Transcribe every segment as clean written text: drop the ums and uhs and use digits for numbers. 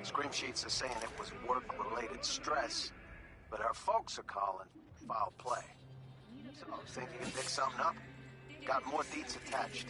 Scream sheets are saying it was work-related stress, but our folks are calling foul play. So, think you can pick something up? Got more deets attached.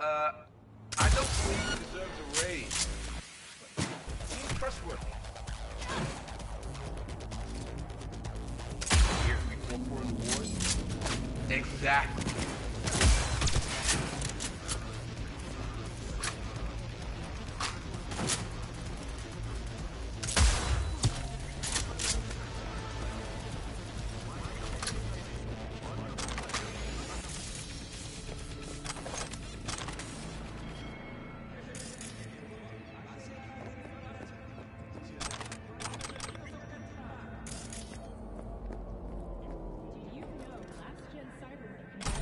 I don't think he deserves a raise. But he's trustworthy. Years before the wars? Exactly. Do you know last gen Cyberpunk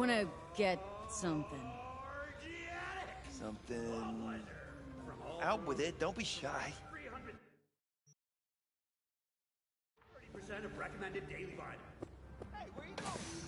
Wanna get something. Something... Out with it, don't be shy. 30% of recommended daily volume. Hey, where you going?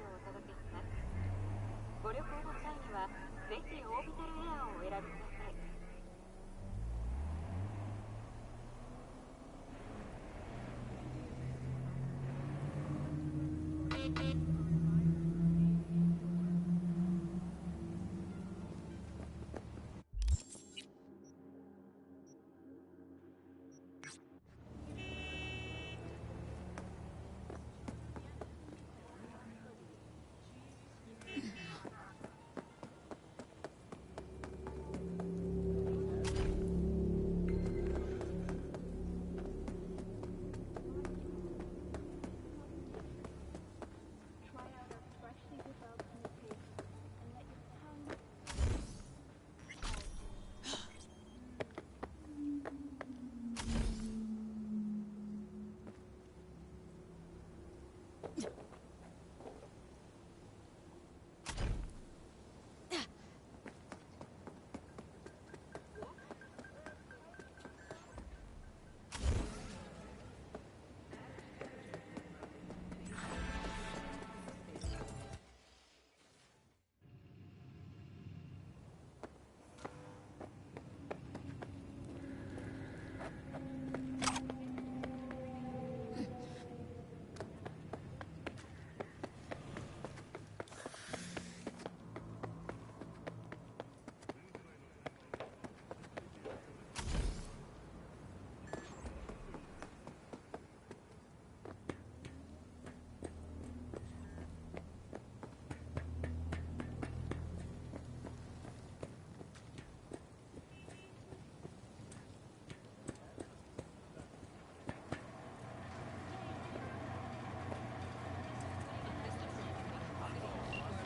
をお届けします。ご旅行の際にはぜひオービタルエアーをお選びください。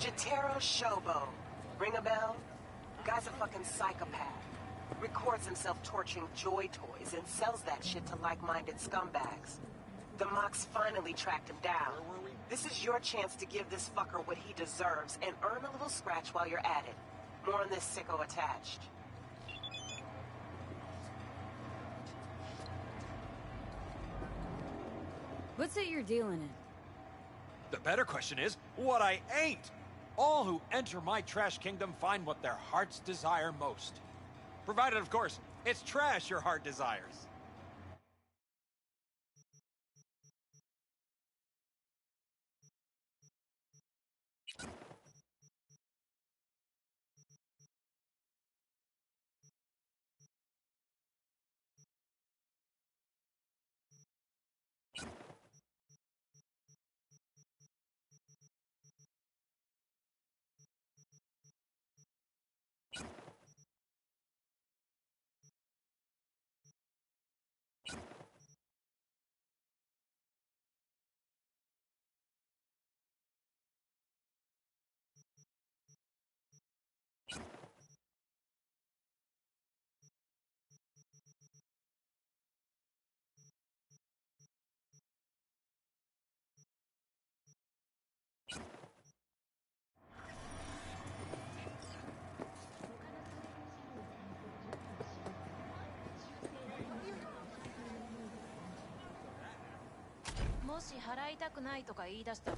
Jotaro Shobo. Ring a bell? Guy's a fucking psychopath. Records himself torturing joy toys and sells that shit to like-minded scumbags. The Mox finally tracked him down. This is your chance to give this fucker what he deserves and earn a little scratch while you're at it. More on this sicko attached. What's it you're dealing in? The better question is, what I ain't! All who enter my trash kingdom find what their hearts desire most. Provided, of course, it's trash your heart desires. Moshi 払いたくないとか言い出したら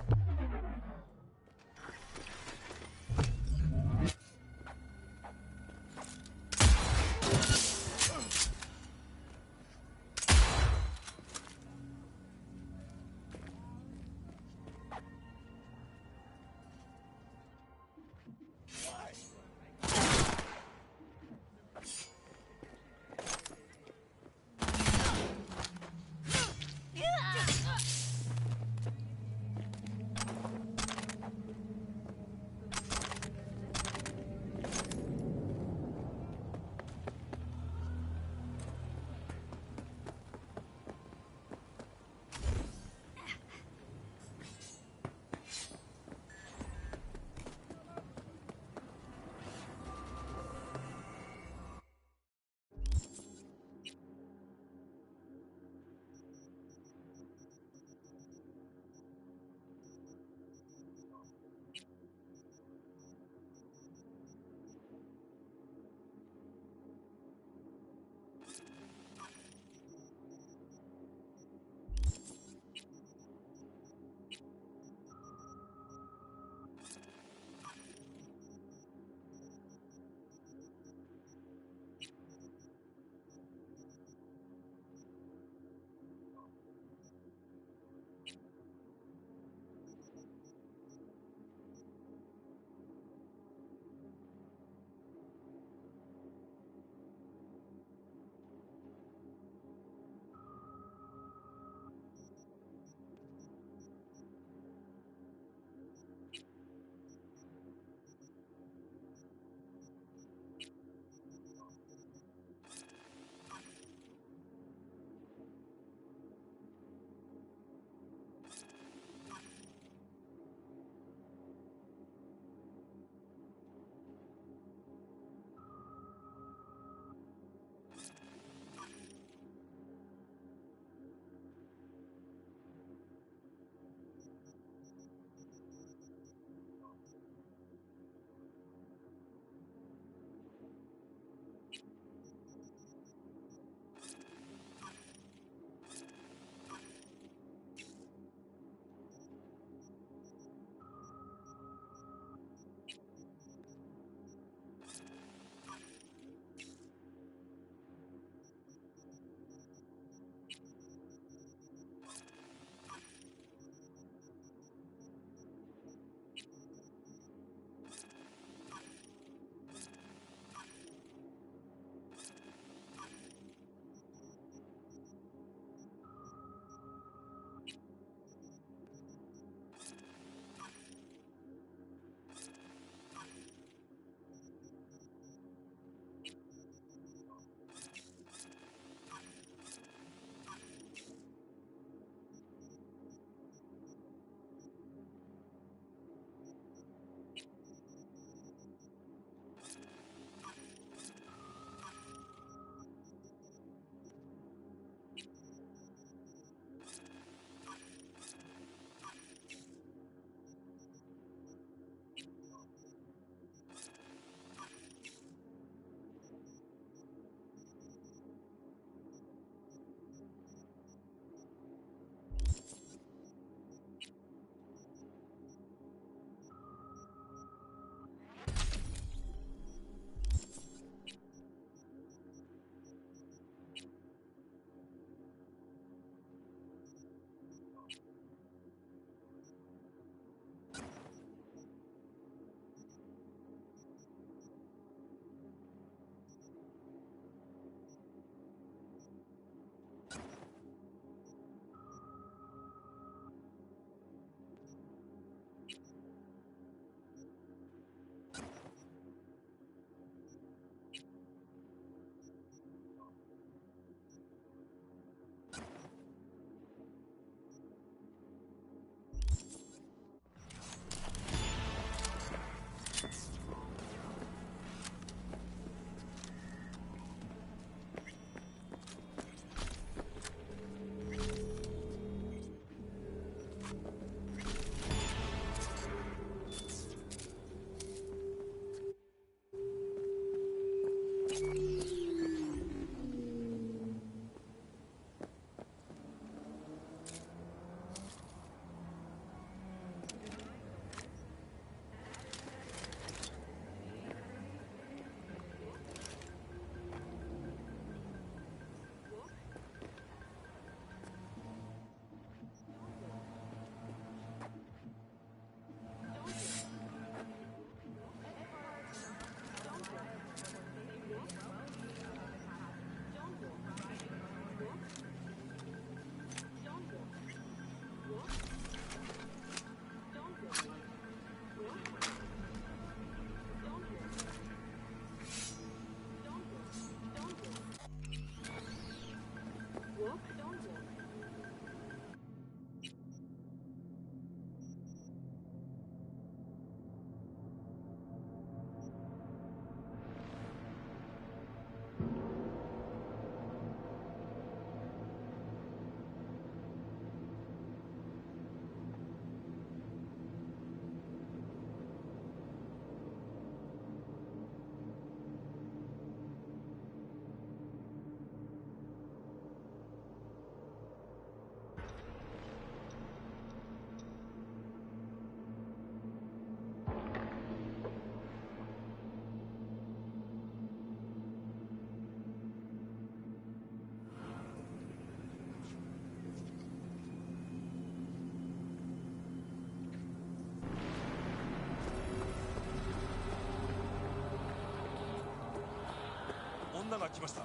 が来ました。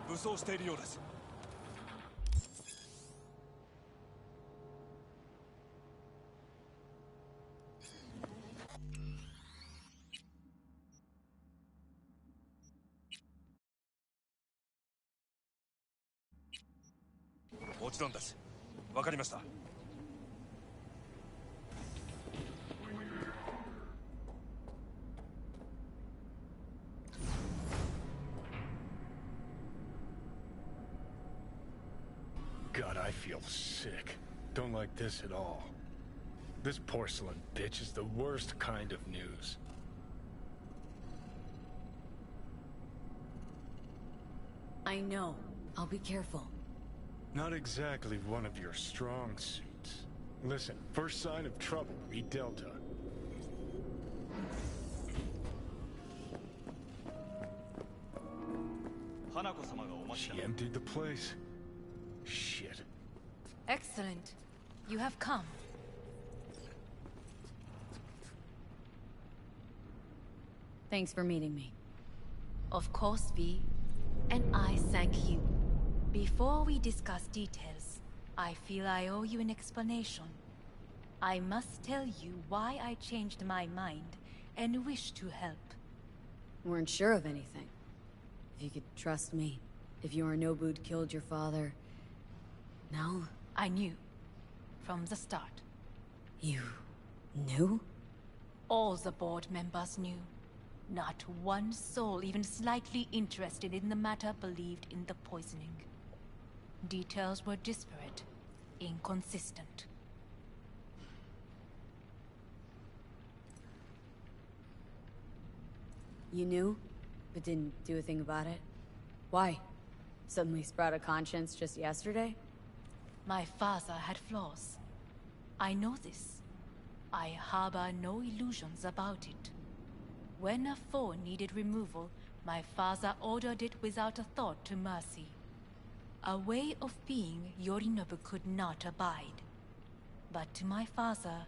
武装しているようです。もちろんです。わかりました。God, I feel sick. Don't like this at all. This porcelain bitch is the worst kind of news. I know. I'll be careful. Not exactly one of your strong suits. Listen, first sign of trouble, read Delta. She emptied the place. Shit. Excellent. You have come. Thanks for meeting me. Of course, V. And I thank you. Before we discuss details, I feel I owe you an explanation. I must tell you why I changed my mind and wish to help. Weren't sure of anything. If you could trust me. If Yorinobu'd killed your father... No? I knew. From the start. You... knew? All the board members knew. Not one soul even slightly interested in the matter believed in the poisoning. Details were disparate, inconsistent. You knew, but didn't do a thing about it? Why? Suddenly sprout a conscience just yesterday? My father had flaws. I know this. I harbor no illusions about it. When a foe needed removal, my father ordered it without a thought to mercy. A way of being Yorinobu could not abide. But to my father,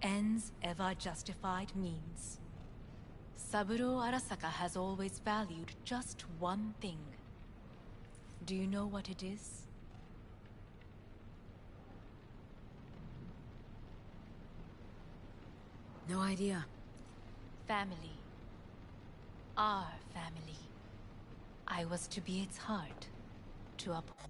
ends ever justified means. Saburo Arasaka has always valued just one thing. Do you know what it is? No idea. Family. Our family. I was to be its heart. To uphold.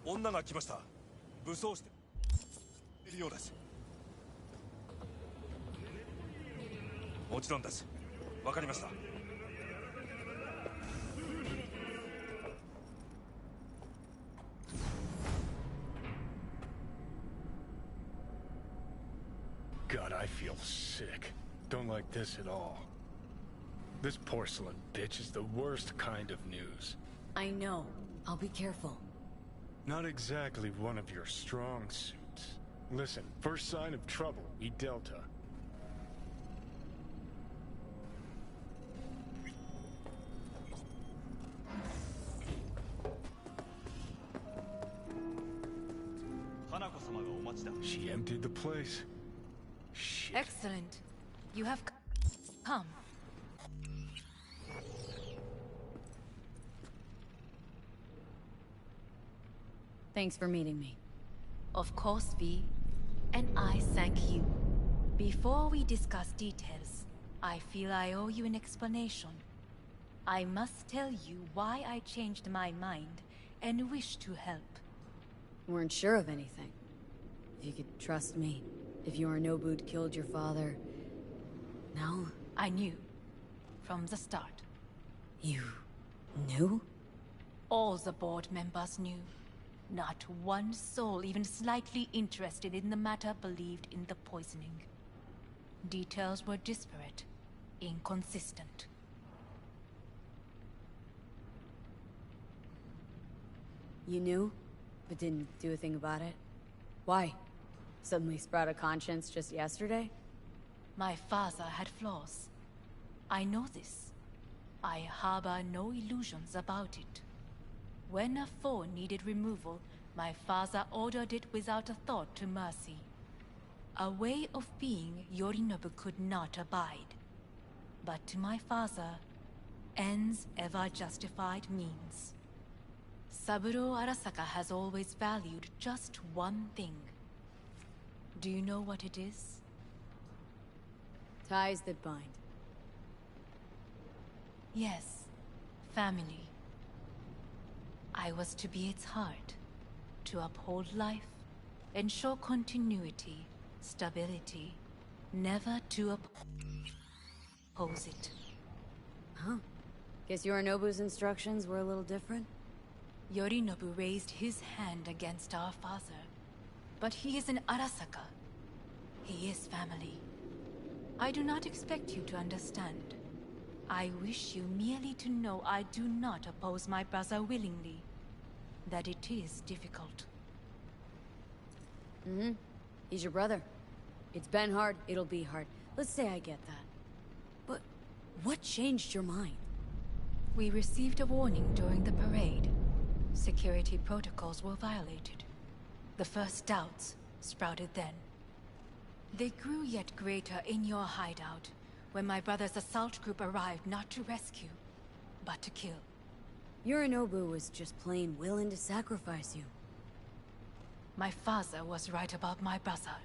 女が来ました。武装しているようです。もちろんです。わかりました。God, I feel sick. Don't like this at all. This porcelain bitch is the worst kind of news. I know. I'll be careful. Not exactly one of your strong suits. Listen, first sign of trouble, we Delta. She emptied the place. Shit. Excellent. You have come. Thanks for meeting me. Of course, V. And I thank you. Before we discuss details, I feel I owe you an explanation. I must tell you why I changed my mind and wish to help. Weren't sure of anything. If you could trust me. If Yorinobu'd killed your father... No? I knew. From the start. You... knew? All the board members knew. Not one soul even slightly interested in the matter believed in the poisoning. Details were disparate, inconsistent. You knew, but didn't do a thing about it? Why? Suddenly sprout a conscience just yesterday? My father had flaws. I know this. I harbor no illusions about it. When a foe needed removal, my father ordered it without a thought to mercy. A way of being Yorinobu could not abide. But to my father, ends ever justified means. Saburo Arasaka has always valued just one thing. Do you know what it is? Ties that bind. Yes, family. I was to be its heart, to uphold life, ensure continuity, stability, never to oppose it. Huh. Guess Yorinobu's instructions were a little different? Yorinobu raised his hand against our father, but he is an Arasaka. He is family. I do not expect you to understand. I wish you merely to know I do not oppose my brother willingly. That it is difficult. He's your brother. It's been hard, it'll be hard. Let's say I get that. But what changed your mind? We received a warning during the parade. Security protocols were violated. The first doubts sprouted then. They grew yet greater in your hideout, when my brother's assault group arrived not to rescue, but to kill. Yorinobu was just plain willing to sacrifice you. My father was right about my brother.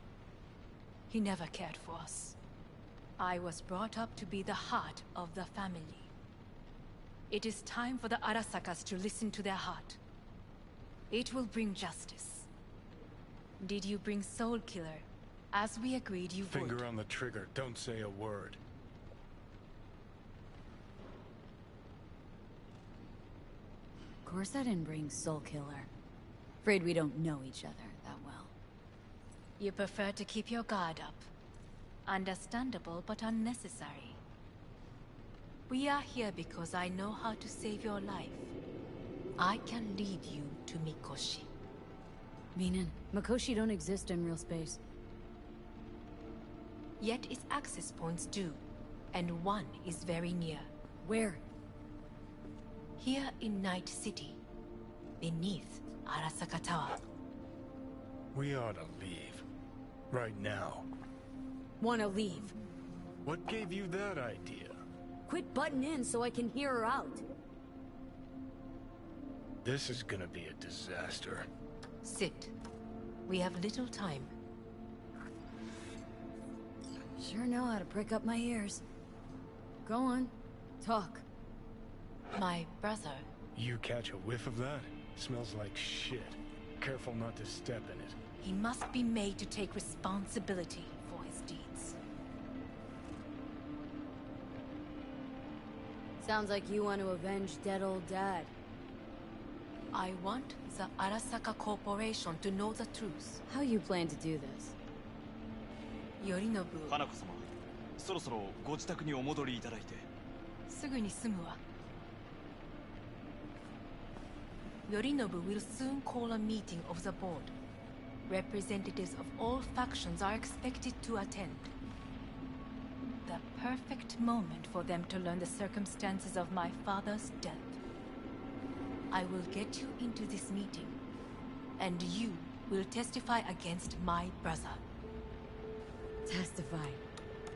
He never cared for us. I was brought up to be the heart of the family. It is time for the Arasakas to listen to their heart. It will bring justice. Did you bring Soul Killer, as we agreed you would? Finger on the trigger, don't say a word. Of course I didn't bring Soul Killer. Afraid we don't know each other that well. You prefer to keep your guard up. Understandable, but unnecessary. We are here because I know how to save your life. I can lead you to Mikoshi. Meaning, Mikoshi don't exist in real space. Yet its access points do, and one is very near. Where? Here in Night City, beneath Arasaka Tower. We ought to leave. Right now. Wanna leave? What gave you that idea? Quit butting in so I can hear her out. This is gonna be a disaster. Sit. We have little time. Sure know how to prick up my ears. Go on. Talk. My brother. You catch a whiff of that? Smells like shit. Careful not to step in it. He must be made to take responsibility for his deeds. Sounds like you want to avenge dead old dad. I want the Arasaka Corporation to know the truth. How you plan to do this? Yorinobu. 花子様、そろそろご自宅にお戻りいただいて。すぐに済むわ。Yorinobu will soon call a meeting of the board. Representatives of all factions are expected to attend. The perfect moment for them to learn the circumstances of my father's death. I will get you into this meeting, and you will testify against my brother. Testify.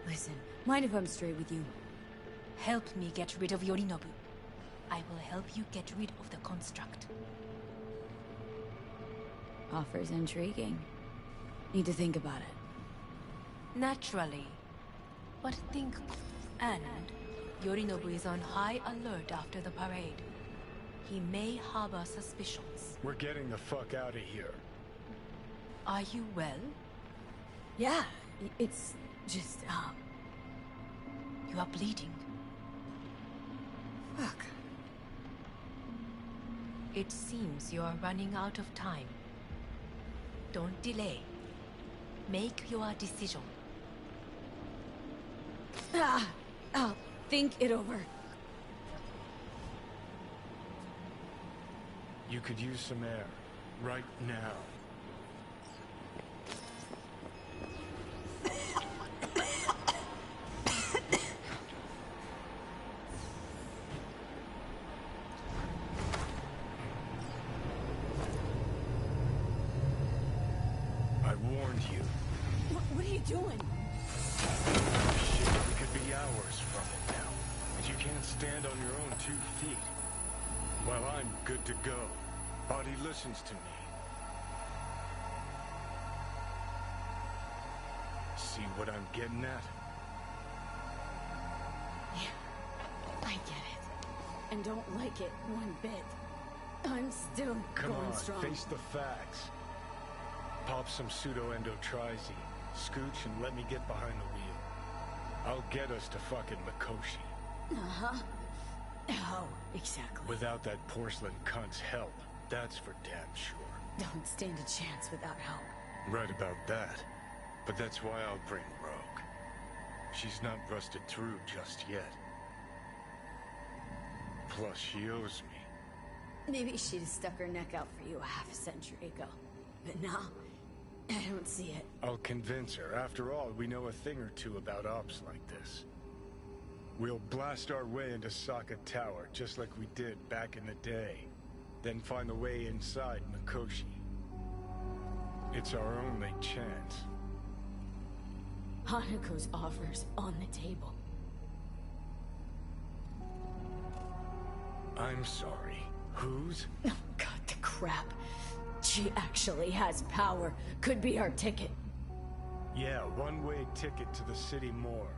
Listen, mind if I'm straight with you? Help me get rid of Yorinobu. I will help you get rid of the construct. Offers intriguing. Need to think about it. Naturally. But think... And Yorinobu is on high alert after the parade. He may harbor suspicions. We're getting the fuck out of here. Are you well? Yeah, it's just, You are bleeding. Fuck. It seems you are running out of time. Don't delay. Make your decision. I'll think it over. You could use some air. Right now. I warned you. What are you doing? Shit, we could be hours from it now. But you can't stand on your own 2 feet. Well, I'm good to go. Body listens to me. See what I'm getting at? Yeah, I get it. And don't like it one bit. I'm still Come going on, strong. face the facts. Pop some pseudo-endotrizine, scooch, and let me get behind the wheel. I'll get us to fucking Mikoshi. Uh-huh. How exactly? Without that porcelain cunt's help, that's for damn sure. Don't stand a chance without help. Right about that. But that's why I'll bring Rogue. She's not rusted through just yet. Plus, she owes me. Maybe she'd have stuck her neck out for you a half a century ago. But now, I don't see it. I'll convince her. After all, we know a thing or two about ops like this. We'll blast our way into Sokka Tower, just like we did back in the day. Then find a way inside Mikoshi. It's our only chance. Hanako's offer's on the table. I'm sorry. Whose? Oh, God, the crap. She actually has power. Could be our ticket. Yeah, one-way ticket to the city morgue.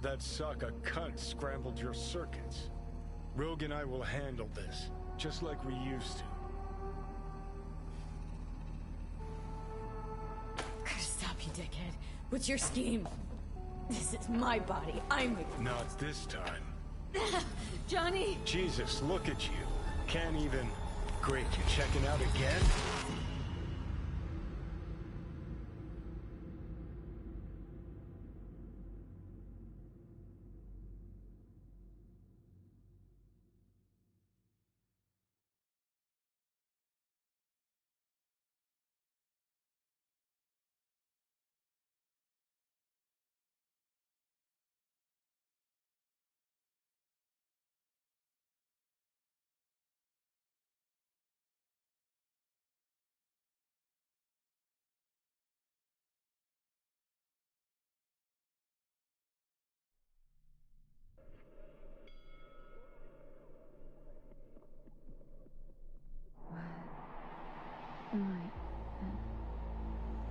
That Sokka cunt scrambled your circuits. Rogue and I will handle this, just like we used to. Gotta stop you, dickhead. What's your scheme? This is my body. I'm... Not this time. Johnny! Jesus, look at you. Can't even... Great, you checking out again?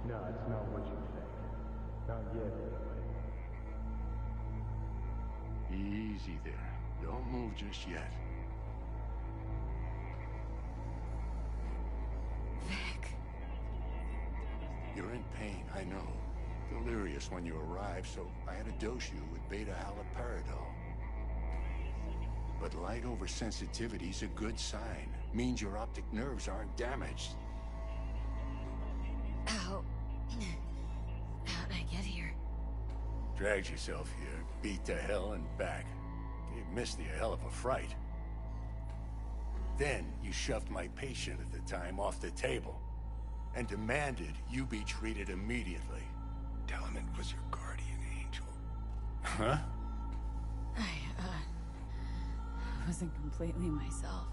No, it's not what you think. Not yet, anyway. Easy there. Don't move just yet. Vic. You're in pain, I know. Delirious when you arrived, so I had to dose you with beta-haloperidol. But light oversensitivity's a good sign. Means your optic nerves aren't damaged. How... How'd I get here? Dragged yourself here, beat to hell and back. Gave Misty a hell of a fright. Then you shoved my patient at the time off the table and demanded you be treated immediately. Tell him it was your guardian angel. Huh? I wasn't completely myself.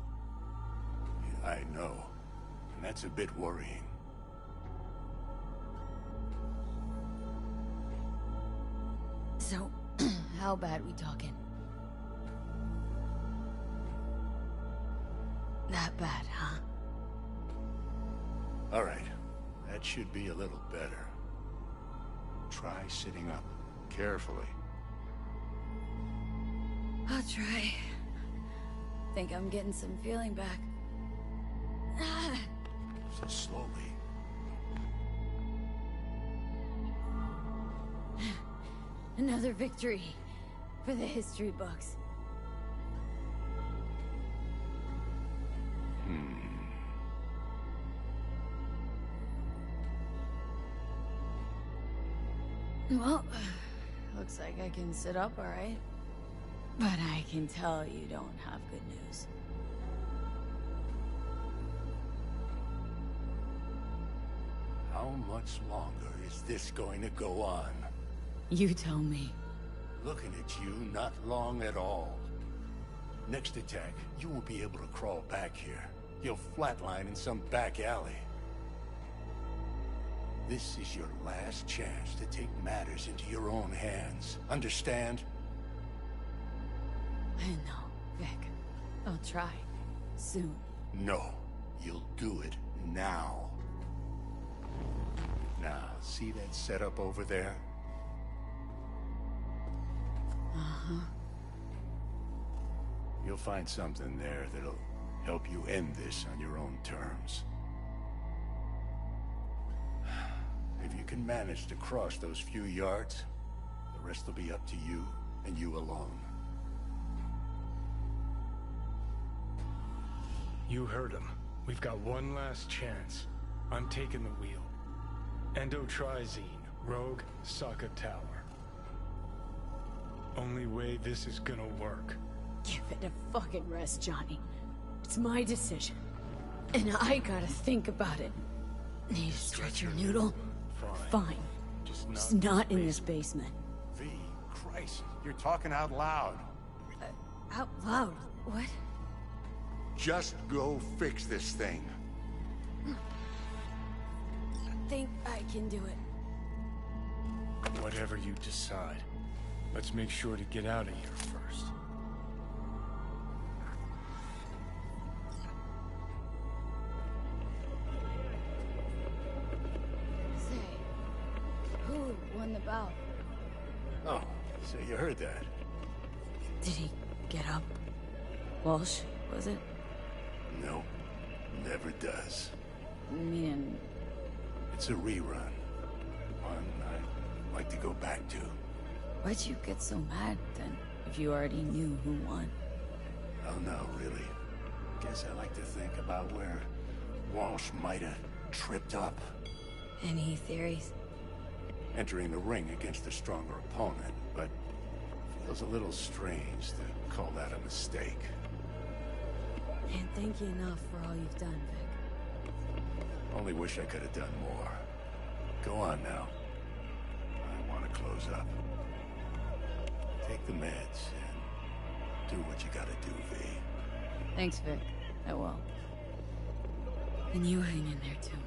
I know. And that's a bit worrying. So, how bad we talking? That bad, huh? All right. That should be a little better. Try sitting up. Carefully. I'll try. Think I'm getting some feeling back. So slowly. Another victory for the history books. Well, looks like I can sit up all right. But I can tell you don't have good news. How much longer is this going to go on? You tell me. Looking at you, not long at all. Next attack, you won't be able to crawl back here. You'll flatline in some back alley. This is your last chance to take matters into your own hands. Understand? I know, Vic. I'll try. Soon. No. You'll do it now. Now, see that setup over there? Uh-huh. You'll find something there that'll help you end this on your own terms. If you can manage to cross those few yards, the rest will be up to you and you alone. You heard him. We've got one last chance. I'm taking the wheel. Endotrizine, Rogue, Sokka Tower. Only way this is gonna work. Give it a fucking rest, Johnny. It's my decision. And I gotta think about it. Need to stretch your noodle? Fine. Just not in this basement. V, Christ, you're talking out loud. Out loud? What? Just go fix this thing. Think I can do it. Whatever you decide. Let's make sure to get out of here first. Say, who won the bout? Oh, so you heard that. Did he get up? Walsh, was it? No, never does. Meaning... It's a rerun. One I'd like to go back to. Why'd you get so mad, then, if you already knew who won? Oh no, really. Guess I like to think about where Walsh might have tripped up. Any theories? Entering the ring against a stronger opponent, but feels a little strange to call that a mistake. Can't thank you enough for all you've done, Vic. Only wish I could have done more. Go on now. I want to close up. Take the meds and do what you gotta do, V. Thanks, Vic. I will. And you hang in there, too.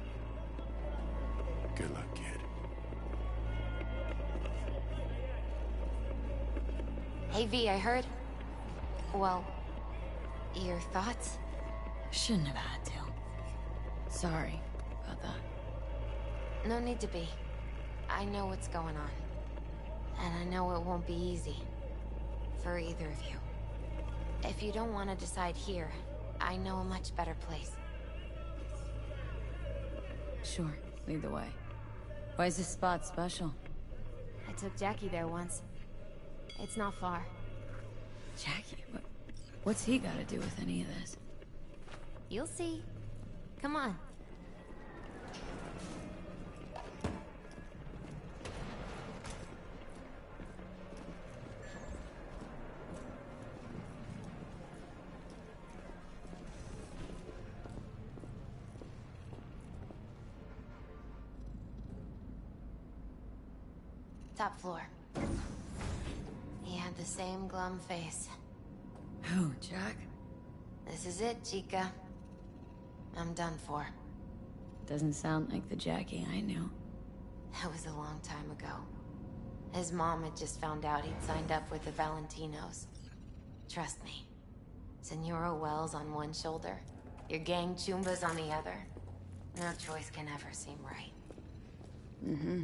Good luck, kid. Hey, V, I heard... Well... Your thoughts? Shouldn't have had to. Sorry about that. No need to be. I know what's going on. And I know it won't be easy. For either of you. If you don't want to decide here, I know a much better place. Sure, lead the way. Why is this spot special? I took Jackie there once. It's not far. Jackie? What's he got to do with any of this? You'll see. Come on. Top floor. He had the same glum face. Who, Jack? This is it, Chica. I'm done for. Doesn't sound like the Jackie I knew. That was a long time ago. His mom had just found out he'd signed up with the Valentinos. Trust me. Senora Wells on one shoulder, your gang Chumbas on the other. No choice can ever seem right. Mm-hmm.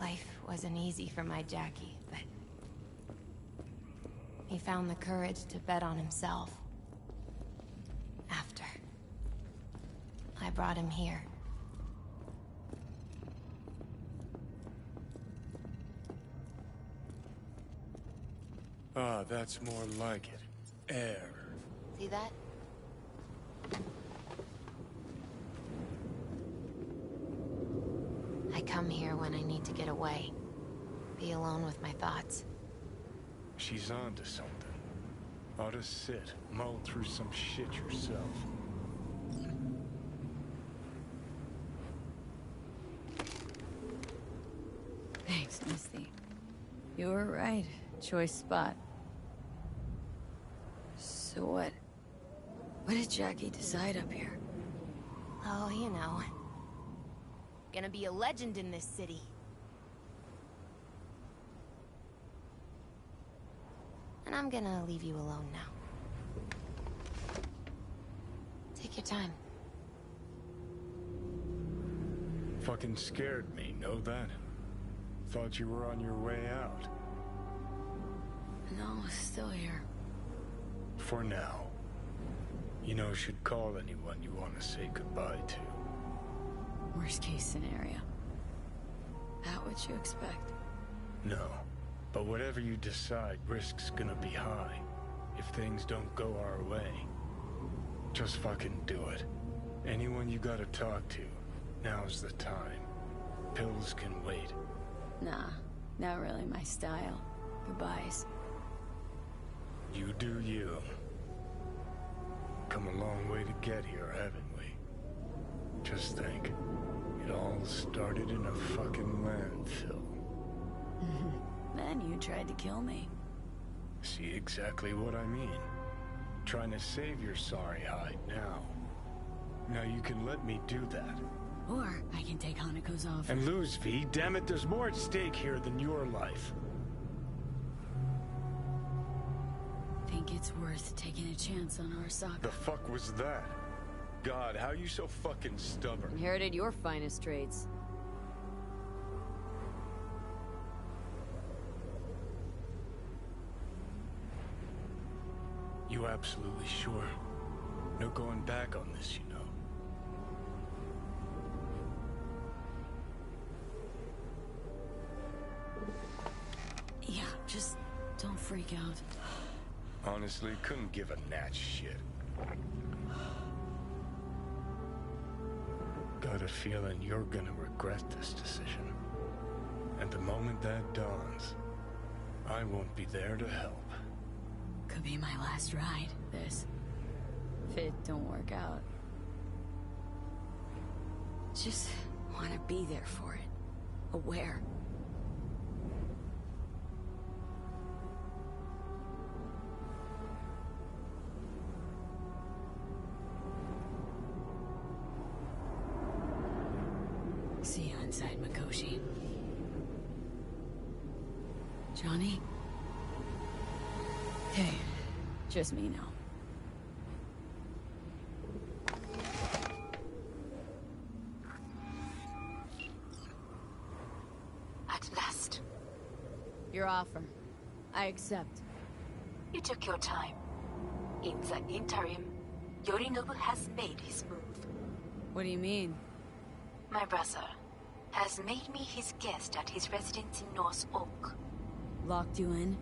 Life wasn't easy for my Jackie, but he found the courage to bet on himself. After I brought him here. Ah, that's more like it. Air. See that? I come here when I need to get away. Be alone with my thoughts. She's on to something. Ought to sit, mull through some shit yourself. Thanks, Misty. You were right. Choice spot. So what? What did Jackie decide up here? Oh, you know. Gonna be a legend in this city. And I'm gonna leave you alone now. Take your time. Fucking scared me, know that? Thought you were on your way out. No, still here. For now. You know, should call anyone you want to say goodbye to. Worst case scenario. That what you expect? No. But whatever you decide, risk's gonna be high. If things don't go our way. Just fucking do it. Anyone you gotta talk to, now's the time. Pills can wait. Nah, not really my style. Goodbyes. You do you. Come a long way to get here, haven't we? Just think. It all started in a fucking landfill. Then you tried to kill me. See exactly what I mean. Trying to save your sorry hide now. Now you can let me do that. Or I can take Hanako's offer. And lose, V. Damn it, there's more at stake here than your life. Think it's worth taking a chance on Arasaka. The fuck was that? God, how you so fucking stubborn? Inherited your finest traits. You absolutely sure? No going back on this, you know. Yeah, just don't freak out. Honestly, couldn't give a gnat's shit. Got a feeling you're gonna regret this decision. And the moment that dawns, I won't be there to help. Could be my last ride, this. If it don't work out. Just want to be there for it. Aware. See you inside, Mikoshi. Johnny? Hey, just me now. At last. Your offer. I accept. You took your time. In the interim, Yorinobu has made his move. What do you mean? My brother has made me his guest at his residence in North Oak. Locked you in?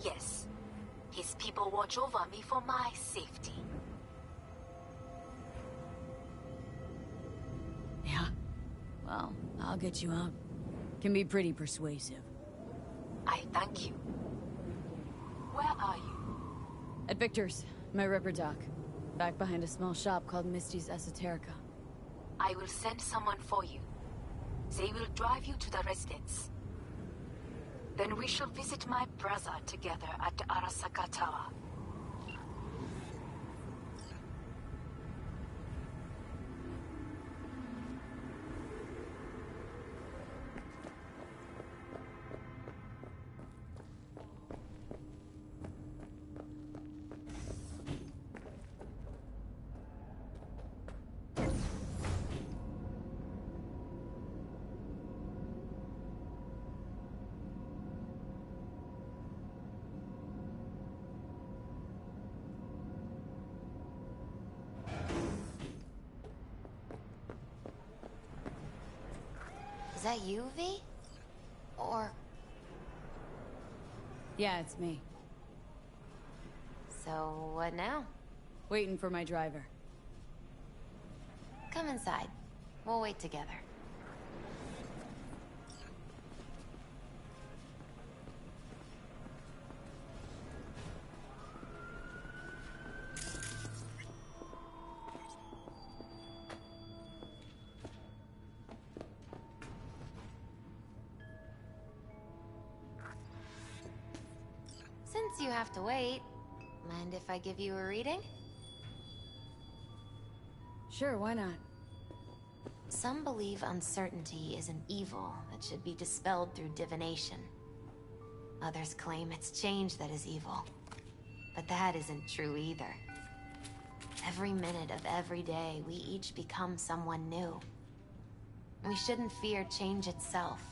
Yes. His people watch over me for my safety. Yeah? Well, I'll get you out. Can be pretty persuasive. I thank you. Where are you? At Victor's, my ripper dock. Back behind a small shop called Misty's Esoterica. I will send someone for you. They will drive you to the residence. Then we shall visit my brother together at the Arasaka Tower. Is that you, V? Or... Yeah, it's me. So, what now? Waiting for my driver. Come inside. We'll wait together. Since you have to wait, mind if I give you a reading? Sure, why not? Some believe uncertainty is an evil that should be dispelled through divination. Others claim it's change that is evil. But that isn't true either. Every minute of every day, we each become someone new. We shouldn't fear change itself,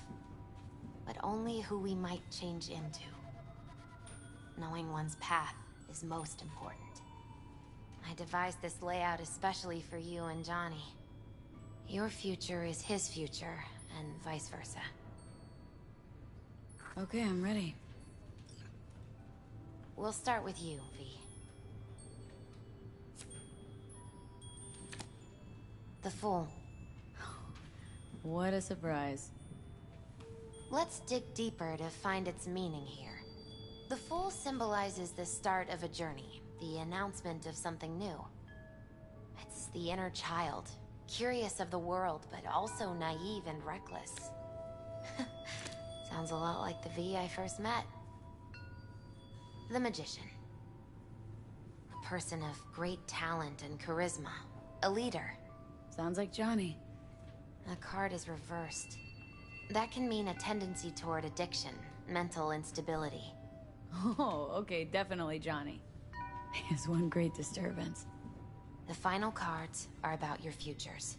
but only who we might change into. Knowing one's path is most important. I devised this layout especially for you and Johnny. Your future is his future, and vice versa. Okay, I'm ready. We'll start with you, V. The Fool. What a surprise. Let's dig deeper to find its meaning here. The Fool symbolizes the start of a journey, the announcement of something new. It's the inner child, curious of the world, but also naive and reckless. Sounds a lot like the V I first met. The Magician. A person of great talent and charisma. A leader. Sounds like Johnny. The card is reversed. That can mean a tendency toward addiction, mental instability. Oh, okay, definitely Johnny. He has one great disturbance. The final cards are about your futures.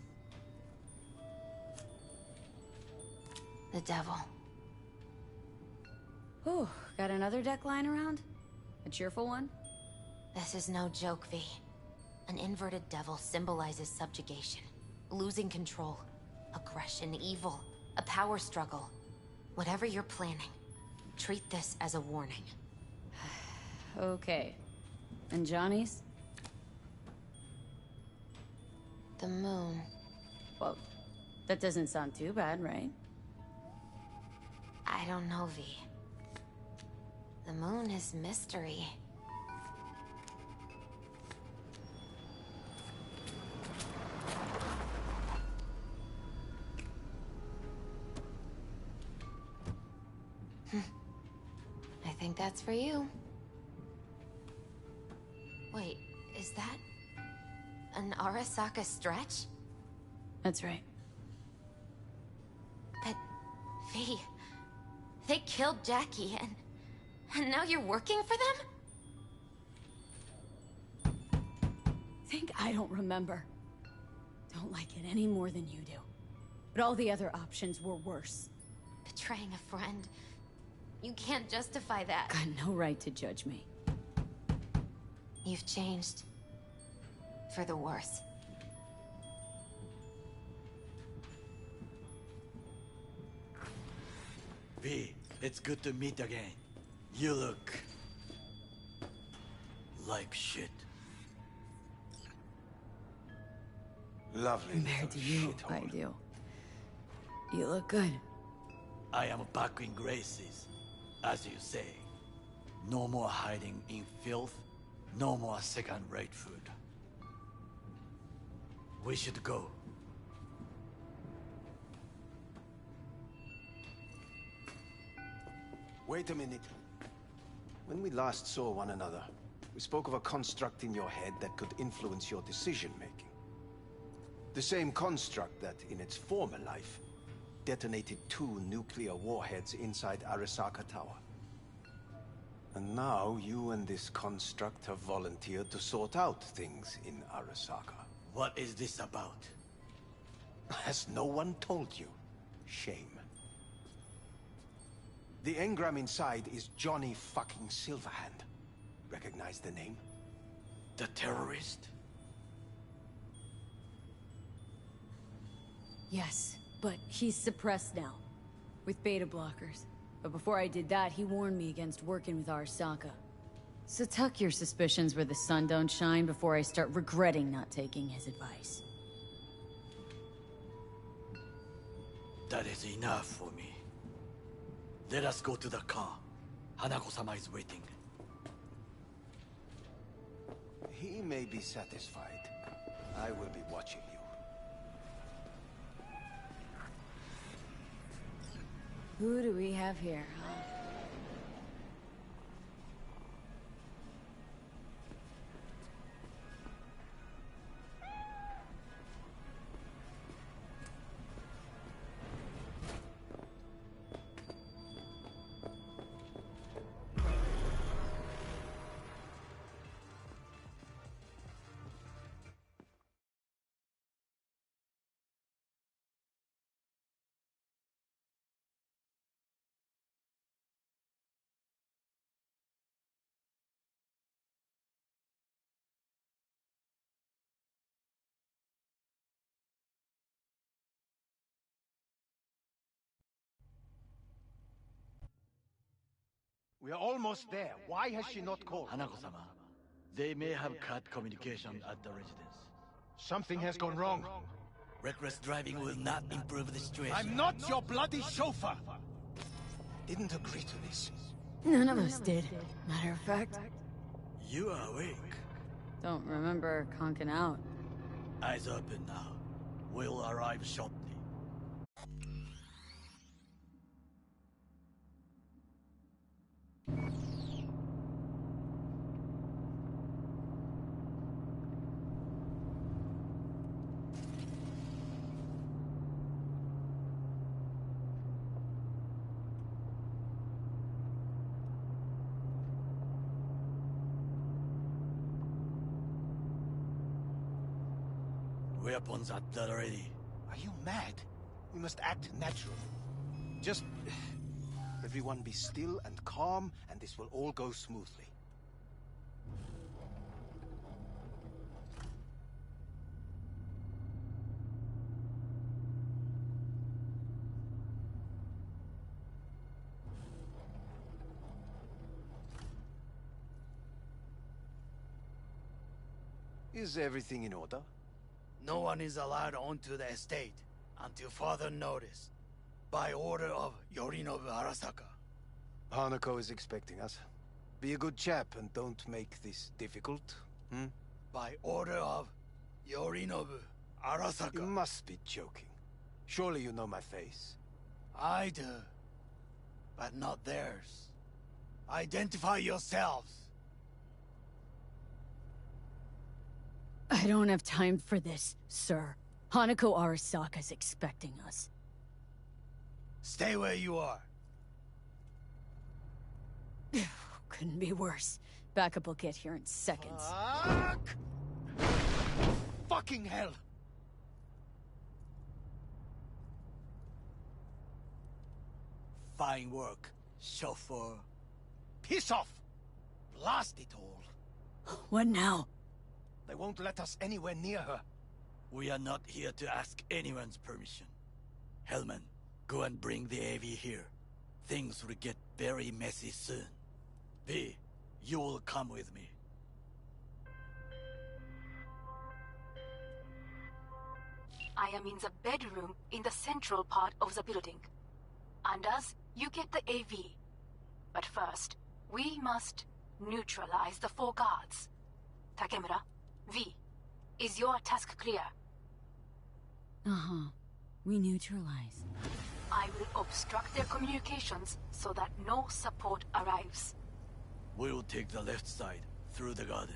The Devil. Ooh, got another deck lying around? A cheerful one? This is no joke, V. An inverted devil symbolizes subjugation, losing control, aggression, evil, a power struggle. Whatever you're planning, treat this as a warning. Okay. And Johnny's? The Moon. Well, that doesn't sound too bad, right? I don't know, V. The Moon is mystery. I think that's for you. Wait, is that an Arasaka stretch? That's right. But, V, they killed Jackie, and now you're working for them? Think I don't remember. Don't like it any more than you do. But all the other options were worse. Betraying a friend. You can't justify that. Got no right to judge me. You've changed. For the worse. V, it's good to meet again. You look... like shit. Lovely. Compared to you, I do. You look good. I am back in graces, as you say. No more hiding in filth, no more second-rate food. We should go. Wait a minute. When we last saw one another, we spoke of a construct in your head that could influence your decision-making. The same construct that, in its former life, detonated 2 nuclear warheads inside Arasaka Tower. And now you and this construct have volunteered to sort out things in Arasaka. What is this about? Has no one told you? Shame. The engram inside is Johnny fucking Silverhand. Recognize the name? The terrorist? Yes, but he's suppressed now. With beta blockers. But before I did that, he warned me against working with Arasaka. So tuck your suspicions where the sun don't shine before I start regretting not taking his advice. That is enough for me. Let us go to the car. Hanako-sama is waiting. He may be satisfied. I will be watching you. Who do we have here, huh? We are almost there. Why has she not called? Hanako-sama, they may have cut communication at the residence. Something has gone wrong. Reckless driving will not improve the situation. I'm not your bloody chauffeur! Didn't agree to this. None of us did. Matter of fact, You are awake. don't remember conking out. Eyes open now. We'll arrive shortly. Weapons at the ready. Are you mad? We must act naturally. Just... everyone be still and calm, and this will all go smoothly. Is everything in order? No one is allowed onto the estate until further notice. By order of Yorinobu Arasaka. Hanako is expecting us. Be a good chap and don't make this difficult, hmm? By order of Yorinobu Arasaka. You must be joking. Surely you know my face. I do. But not theirs. Identify yourselves. I don't have time for this, sir. Hanako Arasaka's expecting us. Stay where you are. Couldn't be worse. Backup will get here in seconds. Fuck! Fucking hell! Fine work, chauffeur. Piss off! Blast it all. What now? They won't let us anywhere near her. We are not here to ask anyone's permission. Hellman, go and bring the AV here. Things will get very messy soon. V, you will come with me. I am in the bedroom in the central part of the building. Anders, you get the AV. But first, we must neutralize the 4 guards. Takemura, V, is your task clear? Uh-huh. We neutralize. I will obstruct their communications so that no support arrives. We will take the left side, through the garden.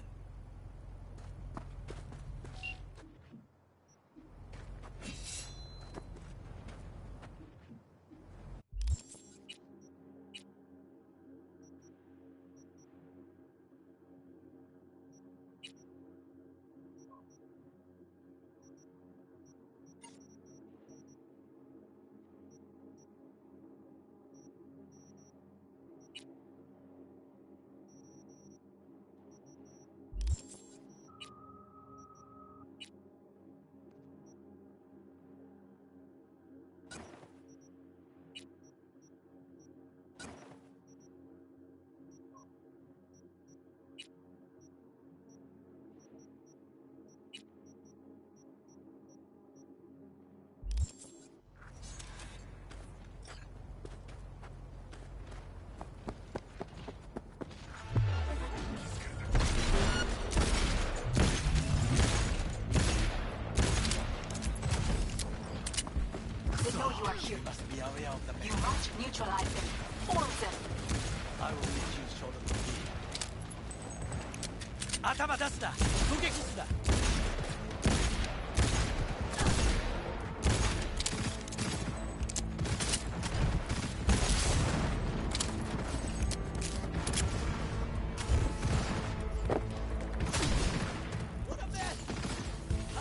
You must neutralize them. All of them. I will meet you short of the key. 頭出すな。攻撃すな。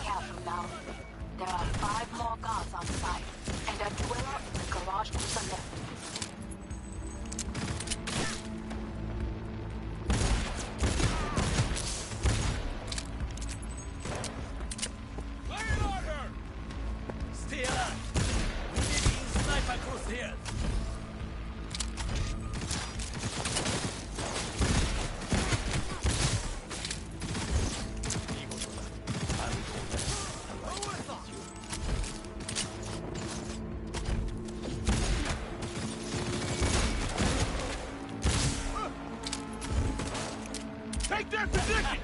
Careful now. There are 5 more guards outside, and a dweller in the garage to the left. Stay alert! We may be in sniper crosshairs! Take their position!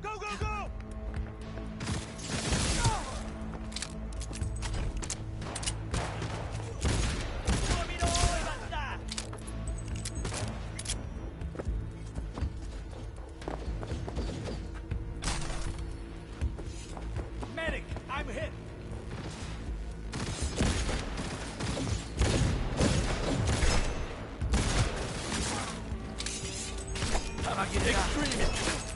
Go, go, go! Medic, I'm hit. Extremist!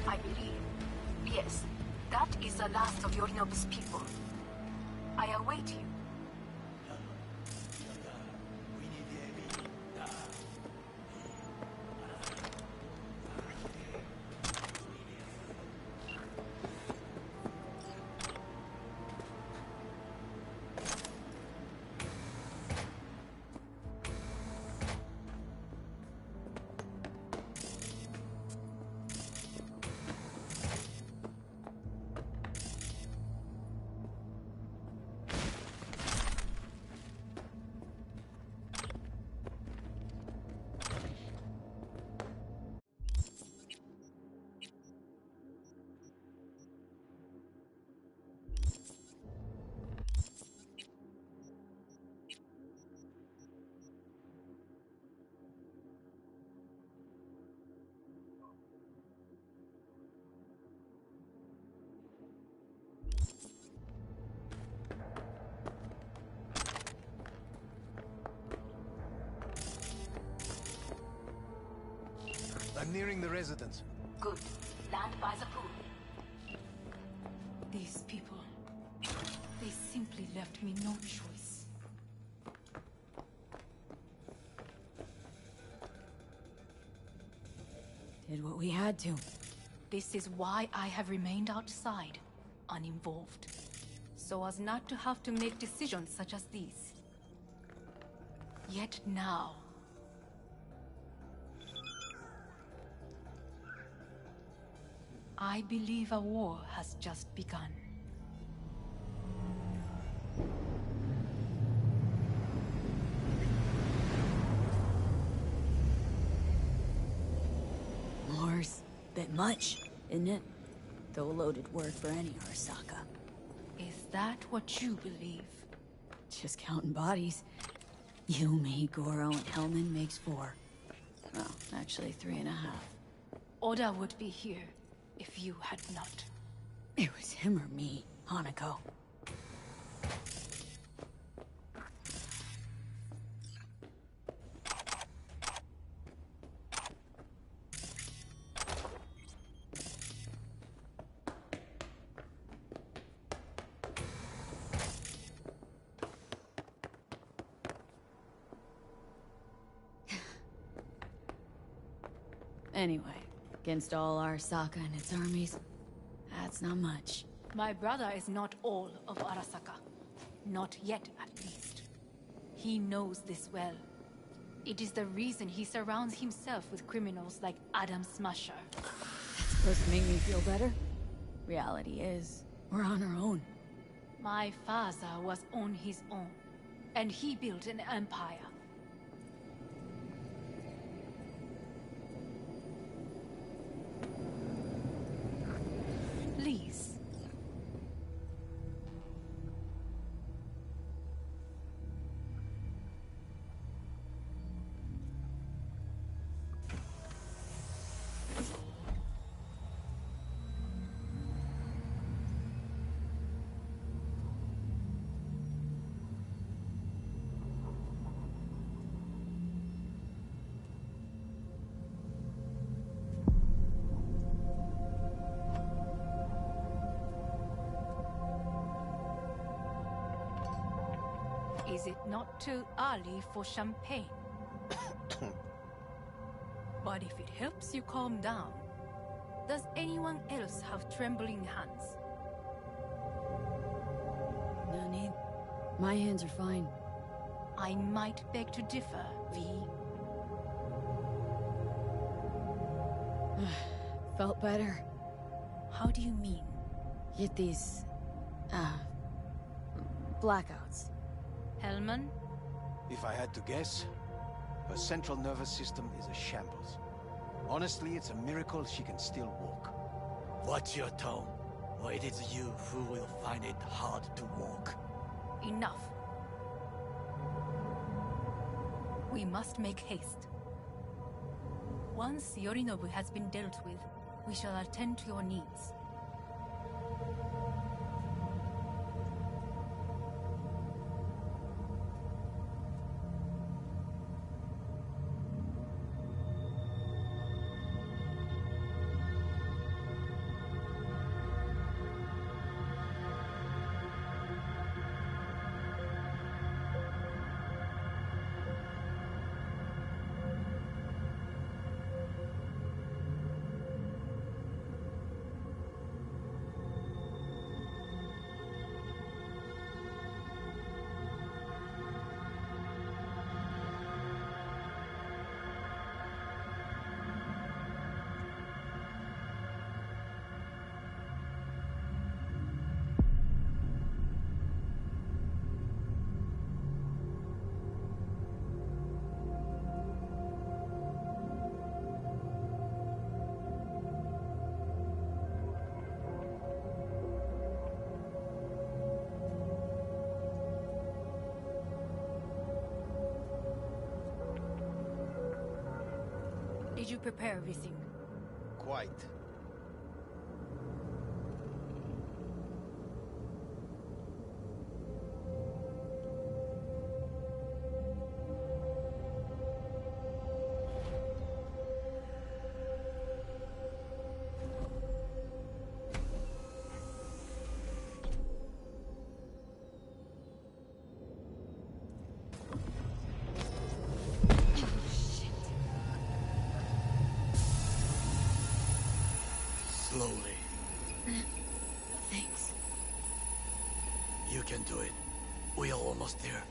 I believe. Yes, that is the last of Yorinobu's people. I await you. nearing the residence. Good. Land by the pool. These people, they simply left me no choice. Did what we had to. This is why I have remained outside, uninvolved. So as not to have to make decisions such as these. Yet now... I believe a war has just begun. War's bit much, isn't it? Though a loaded word for any Arasaka. Is that what you believe? Just counting bodies. You, me, Goro, and Hellman makes 4. Well, actually 3.5. Oda would be here if you had not. It was him or me, Hanako. Anyway, against all Arasaka and its armies, that's not much. My brother is not all of Arasaka. Not yet, at least. He knows this well. It is the reason he surrounds himself with criminals like Adam Smasher. That's supposed to make me feel better? Reality is, we're on our own. My father was on his own, and he built an empire. Please. Is it not too early for champagne? But if it helps you calm down, does anyone else have trembling hands? No need. My hands are fine. I might beg to differ, V. Felt better. How do you mean? Get these... blackouts. Hellman? If I had to guess, her central nervous system is a shambles. Honestly, it's a miracle she can still walk. Watch your tone, or it is you who will find it hard to walk. Enough. We must make haste. Once Yorinobu has been dealt with, we shall attend to your needs. Did you prepare everything? Quite. can do it. We are almost there.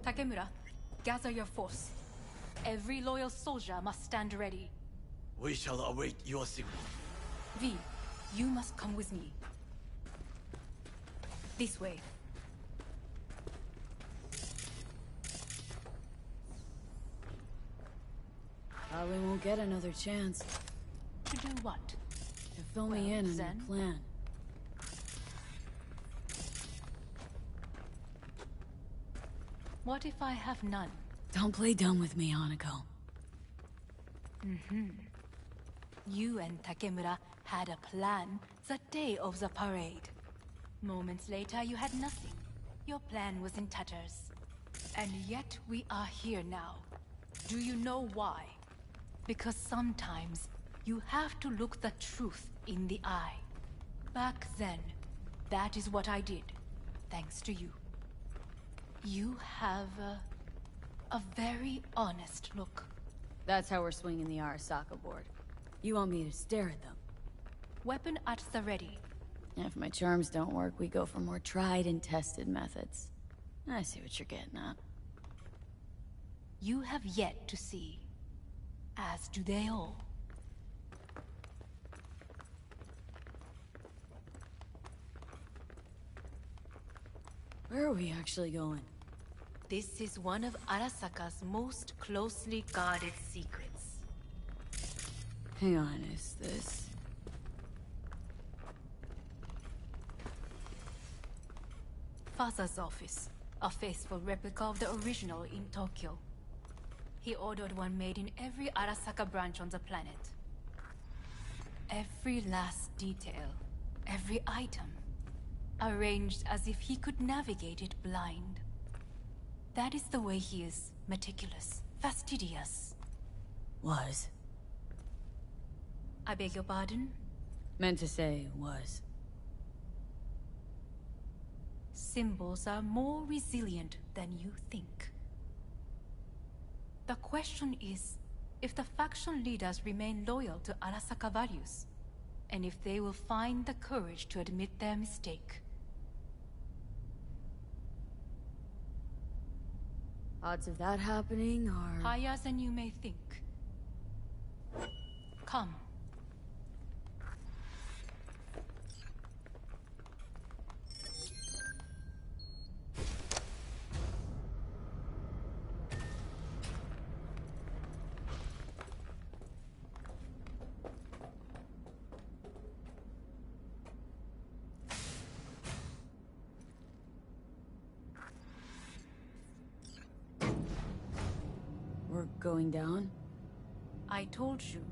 Takemura, gather your force. Every loyal soldier must stand ready. We shall await your signal. V, you must come with me. This way. Probably won't get another chance. To do what? To fill me in on your plan. What if I have none? Don't play dumb with me, Hanako. You and Takemura had a plan the day of the parade. Moments later, you had nothing. Your plan was in tatters. And yet we are here now. Do you know why? Because sometimes you have to look the truth in the eye. Back then, that is what I did, thanks to you. You have a very honest look. That's how we're swinging the Arasaka board. You want me to stare at them? Weapon at the ready. If my charms don't work, we go for more tried and tested methods. I see what you're getting at. You have yet to see. As do they all. Where are we actually going? This is one of Arasaka's most closely guarded secrets. Hang on, is this... Father's office. A faithful replica of the original in Tokyo. He ordered one made in every Arasaka branch on the planet. Every last detail, every item, arranged as if he could navigate it blind. That is the way he is, meticulous, fastidious. Was. I beg your pardon? Meant to say was. Symbols are more resilient than you think. The question is, if the faction leaders remain loyal to Arasaka values, and if they will find the courage to admit their mistake. Odds of that happening are... higher than you may think. Come. We're going down? I told you.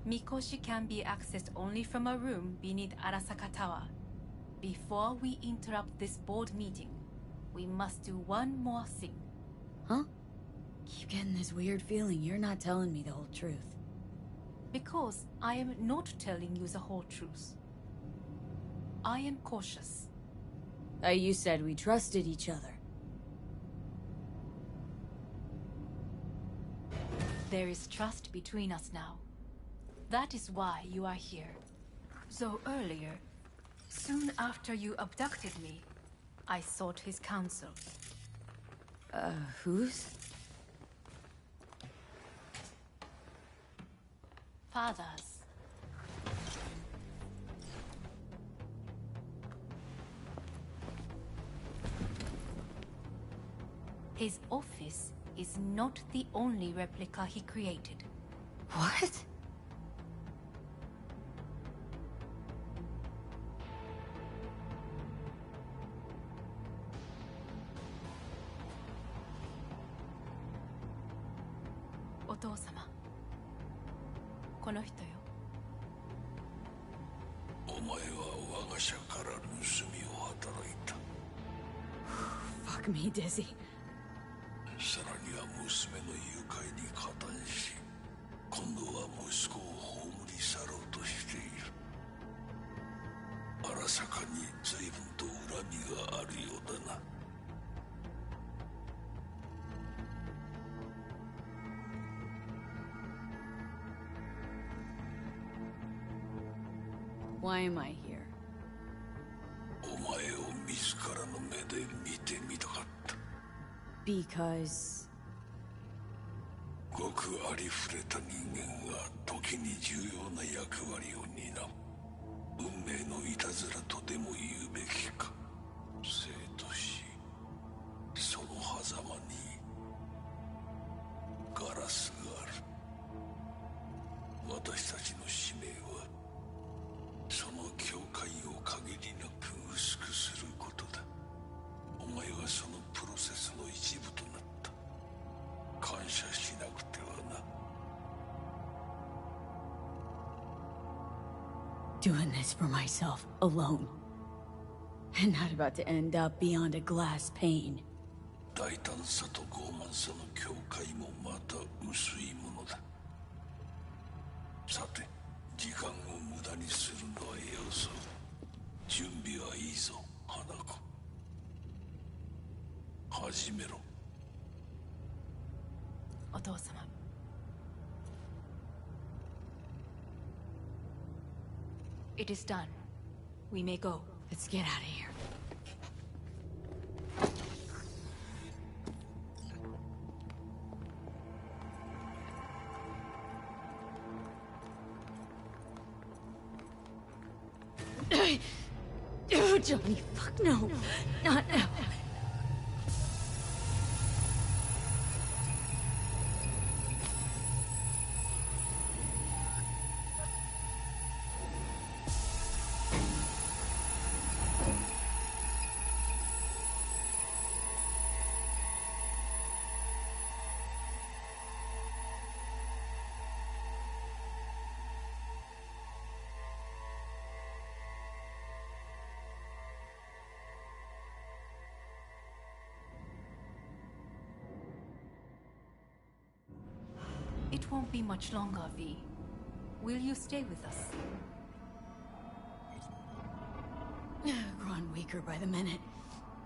Mikoshi can be accessed only from a room beneath Arasaka Tower. Before we interrupt this board meeting, we must do one more thing. Huh? Keep getting this weird feeling you're not telling me the whole truth. Because I am not telling you the whole truth. I am cautious. You said we trusted each other. There is trust between us now. That is why you are here. So earlier, soon after you abducted me, I sought his counsel. Whose? Father's. His office is not the only replica he created. What? Otou-sama. この人よ。お前は我が社から盗みを働いた。Fuck me, Dizzy. さらには娘の誘拐に加担し、今度は息子を葬り去ろうとしている。荒坂に随分と恨みがあるようだな。Why am I here? お前を自らの目で見てみたかった。Because... ごくありふれた人間が時に重要な役割を担う。運命のいたずらとでも言うべきか。生と死、その狭間にガラスがある。私たちの使命はその境界を限りなく薄くすることだ。お前はそのプロセスの一部となった。感謝しなくてはな。Doing this for myself, alone. And not about to end up beyond a glass pane. 大胆さと傲慢さの境界もまた薄いものだ。さて、時間を無駄にするのはよそう。準備はいいぞ、花子。始めろ。お父様。It is done. We may go. Let's get out of here. Johnny, fuck no. Not now. It won't be much longer, V. Will you stay with us? Growing weaker by the minute.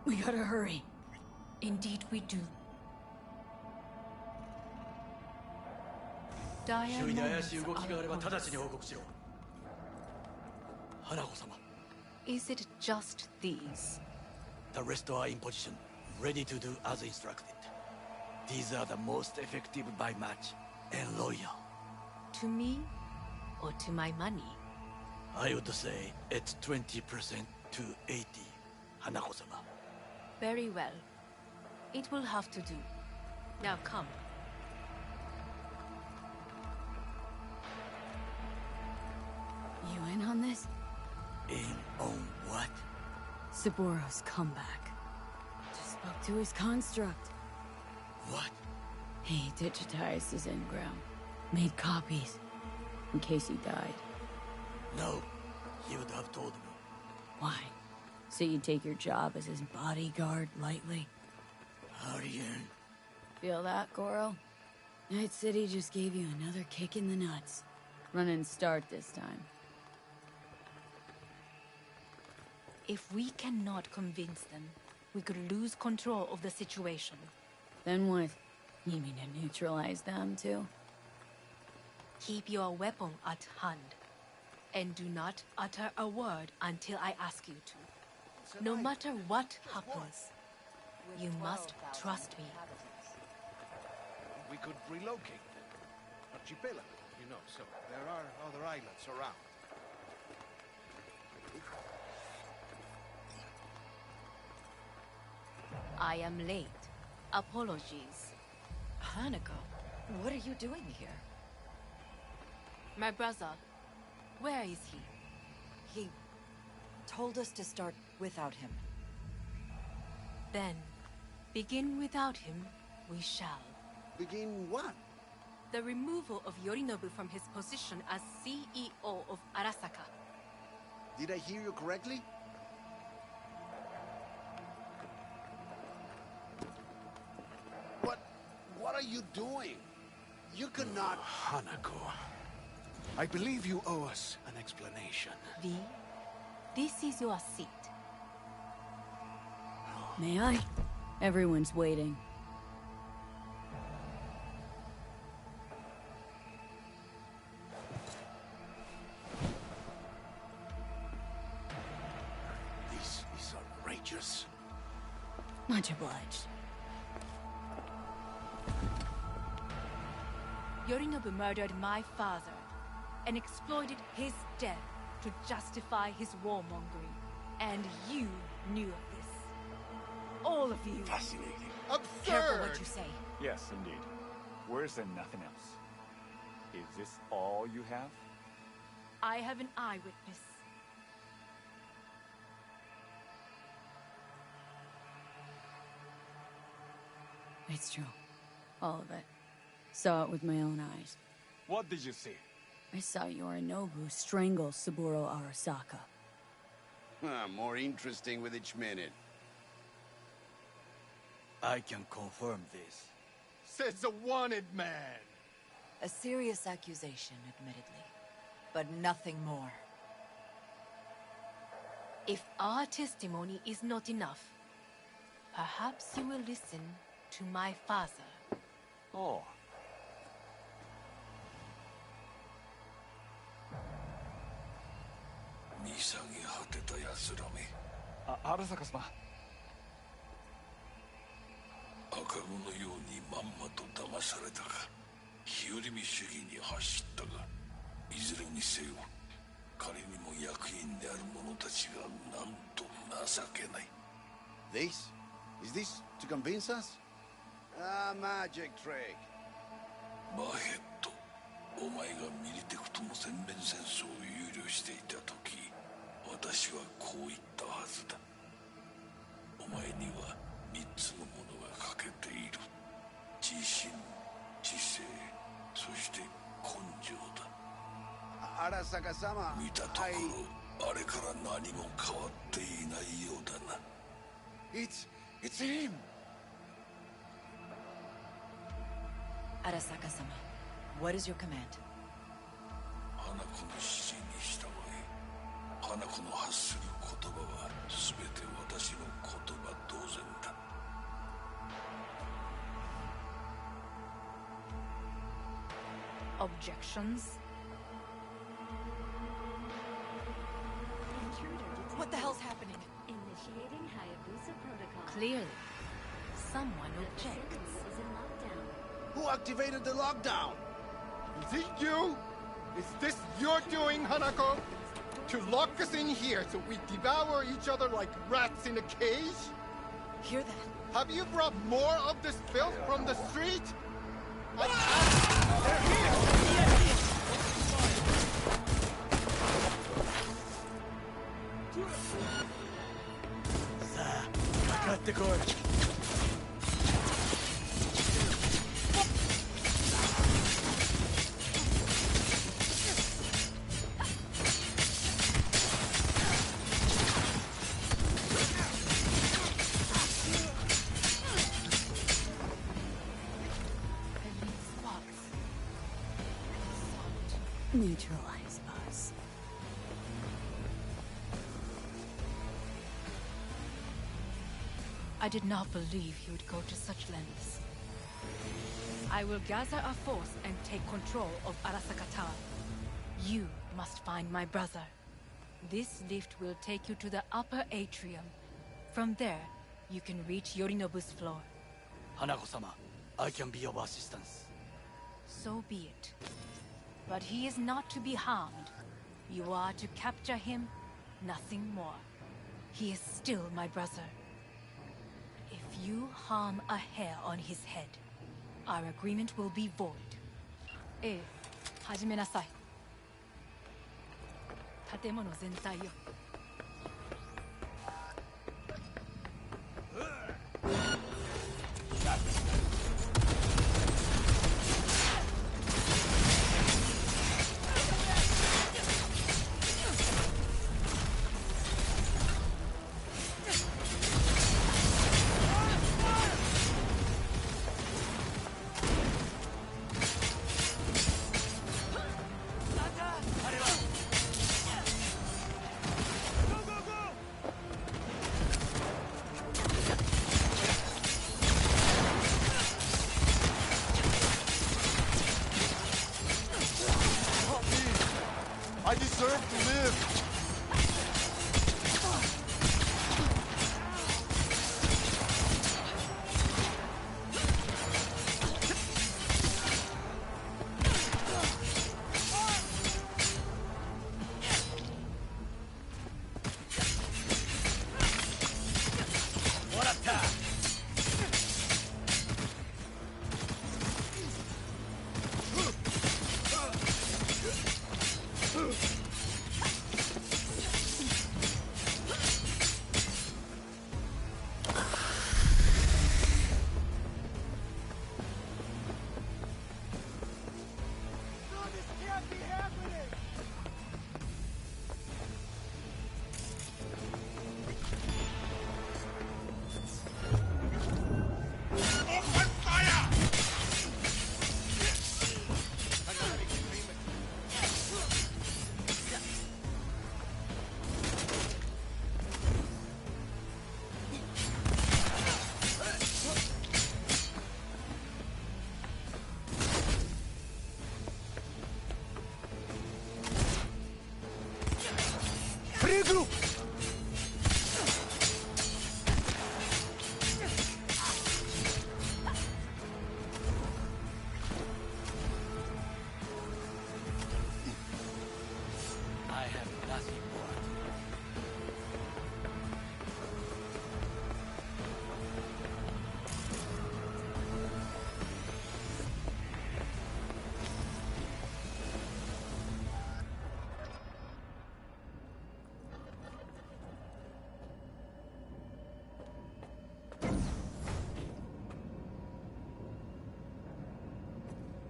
We gotta hurry. Indeed we do. Dire moments are... Is it just these? The rest are in position, ready to do as instructed. These are the most effective by match and loyal. To me or to my money? I would say it's 20% to 80, Hanako-sama. Very well. It will have to do. Now come. You in on this? In on what? Saboro's comeback. Just spoke to his construct. What? He digitized his engram. Made copies. In case he died. No. He would have told me. Why? So you take your job as his bodyguard lightly? Aryan. Feel that, Goro? Night City just gave you another kick in the nuts. Run and start this time. If we cannot convince them, we could lose control of the situation. Then what? You mean to neutralize them, too? Keep your weapon at hand. And do not utter a word until I ask you to. No matter what happens, you must trust me. We could relocate them. Archipelago, you know, so there are other islands around. I am late. Apologies. Hanako, what are you doing here? My brother, where is he? He told us to start without him. Then, begin without him, we shall. Begin what? The removal of Yorinobu from his position as CEO of Arasaka. Did I hear you correctly? What are you doing? You cannot... Hanako, I believe you owe us an explanation. V, This is your seat. May I? Everyone's waiting. This is outrageous. Much obliged. Yorinobu murdered my father and exploited his death to justify his warmongering. And you knew of this. All of you. Fascinating. Absurd! Careful what you say. Yes, indeed. Where's there nothing else? Is this all you have? I have an eyewitness. It's true. All of it. Saw it with my own eyes. What did you see? I saw Yorinobu strangle Saburo Arasaka. More interesting with each minute. I can confirm this. Says a wanted man. A serious accusation, admittedly. But nothing more. If our testimony is not enough, perhaps you will listen to my father. Oh. Arasaka様。赤子のようにまんまと騙されたか、日和見主義に走ったが、いずれにせよ仮にも役員である者たちがなんと情けない。 This? Is this to convince us? Ah, magic trick. バヘット、お前がミリテクとの全面戦争を憂慮していた時、私はこう言ったはずだ。お前には3つのものが欠けている。自信、知性、そして根性だ。Arasaka-sama, 見たところ、あれから何も変わっていないようだな。It's him! Arasaka-sama, what is your command? 花子の指示に従え。花子の発する言葉は全て私の言葉同然だ。Objections? What the hell's happening? Initiating Hayabusa protocol. Clearly, someone objects. Is in lockdown. Who activated the lockdown? Is it you? Is this your doing, Hanako? To lock us in here so we devour each other like rats in a cage? Hear that? Have you brought more of this filth from the street? Neutralize us. I did not believe he would go to such lengths. I will gather a force and take control of Arasaka Tower. You must find my brother. This lift will take you to the upper atrium. From there, you can reach Yorinobu's floor. Hanako-sama, I can be of assistance. So be it. But he is not to be harmed. You are to capture him, nothing more. He is still my brother. If you harm a hair on his head, our agreement will be void. 始めなさい。建物全体よ。I deserve to live. I have nothing more.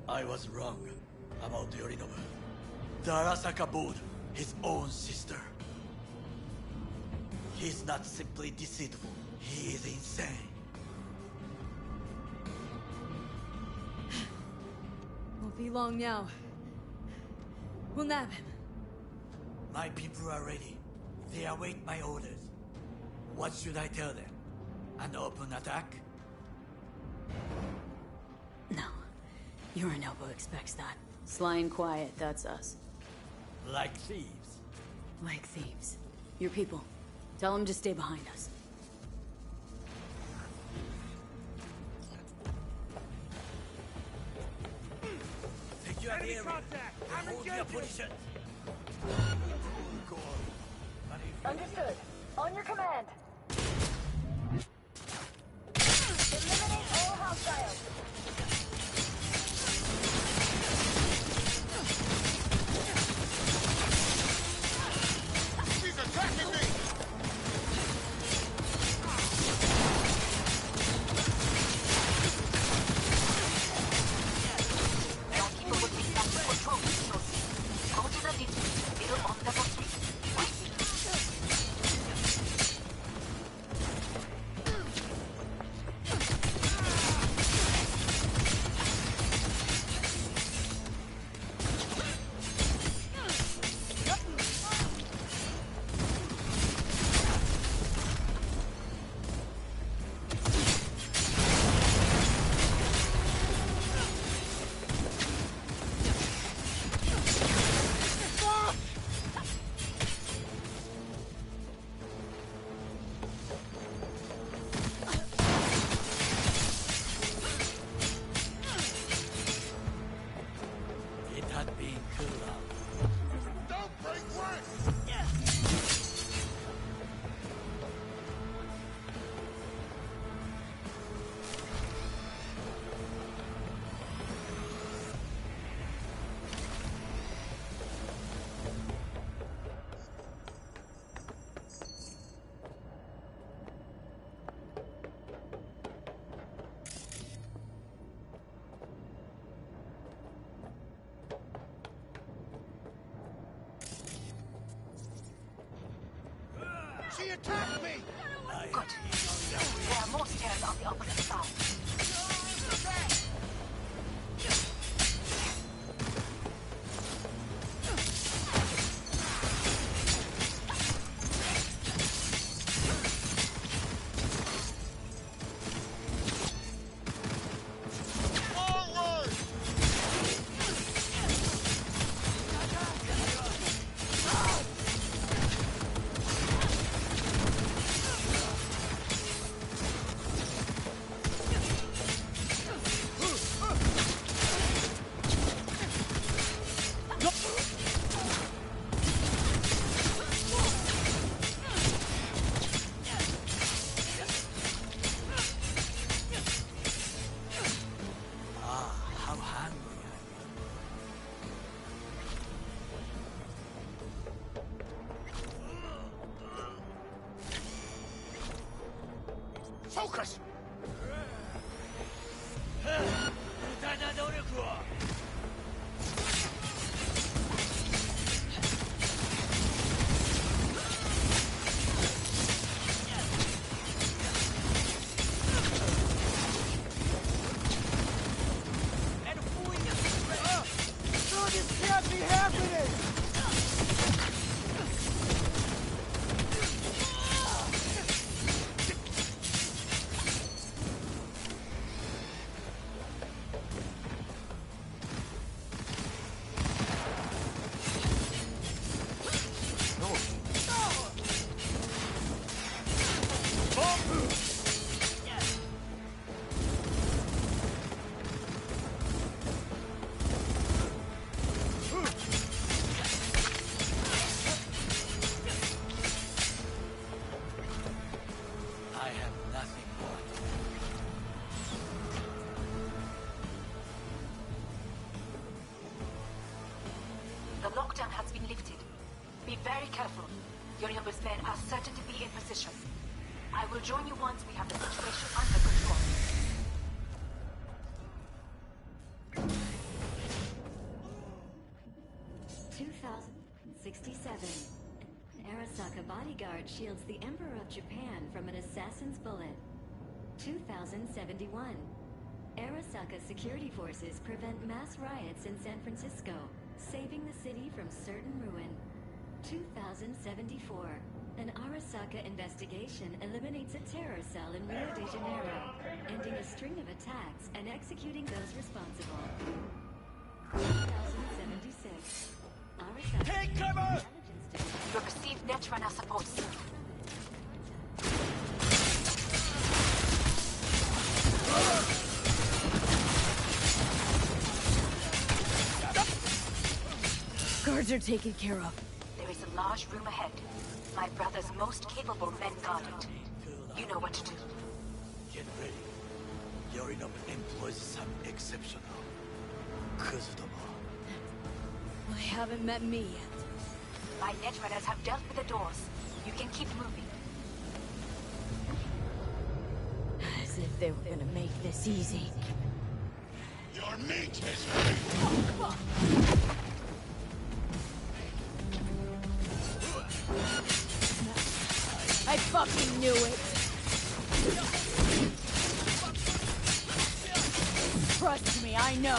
I was wrong about Yorinobu. The Arasaka board, his own sister. He's not simply deceitful, he is insane. Won't be long now. We'll nab him. My people are ready. They await my orders. What should I tell them? An open attack? No. Yorinobu expects that. Sly and quiet, that's us. Like thieves? Like thieves. Your people. Tell them to stay behind us. Take your area. Hold your position. Understood. On your command. Eliminate all hostiles. He's attacking me! Your people will be back to control resources. Go to the district, middle of the country. It had been cool out. Don't break rank! She attacked me! Good. There are more stairs on the opposite side. Forward! Focus! 無駄な努力を This can't be happening! The lockdown has been lifted. Be very careful. Yorinobu's men are certain to be in position. I will join you once we have the situation under control. Arasaka bodyguard shields the Emperor of Japan from an assassin's bullet. 2071. Arasaka security forces prevent mass riots in San Francisco, saving the city from certain ruin. 2074. An Arasaka investigation eliminates a terror cell in Rio de Janeiro, ending a string of attacks and executing those responsible. 2076. Arasaka... Take cover! You'll receive Netrunner support soon. Guards are taken care of. There is a large room ahead. My brother's most capable men guard it. You know what to do. Get ready. Yorinobu employs some exceptional Kuzudomo. I haven't met me yet. My Netrunners have dealt with the doors. You can keep moving. As if they were gonna make this easy. Your meat is ready. I fucking knew it! Trust me, I know!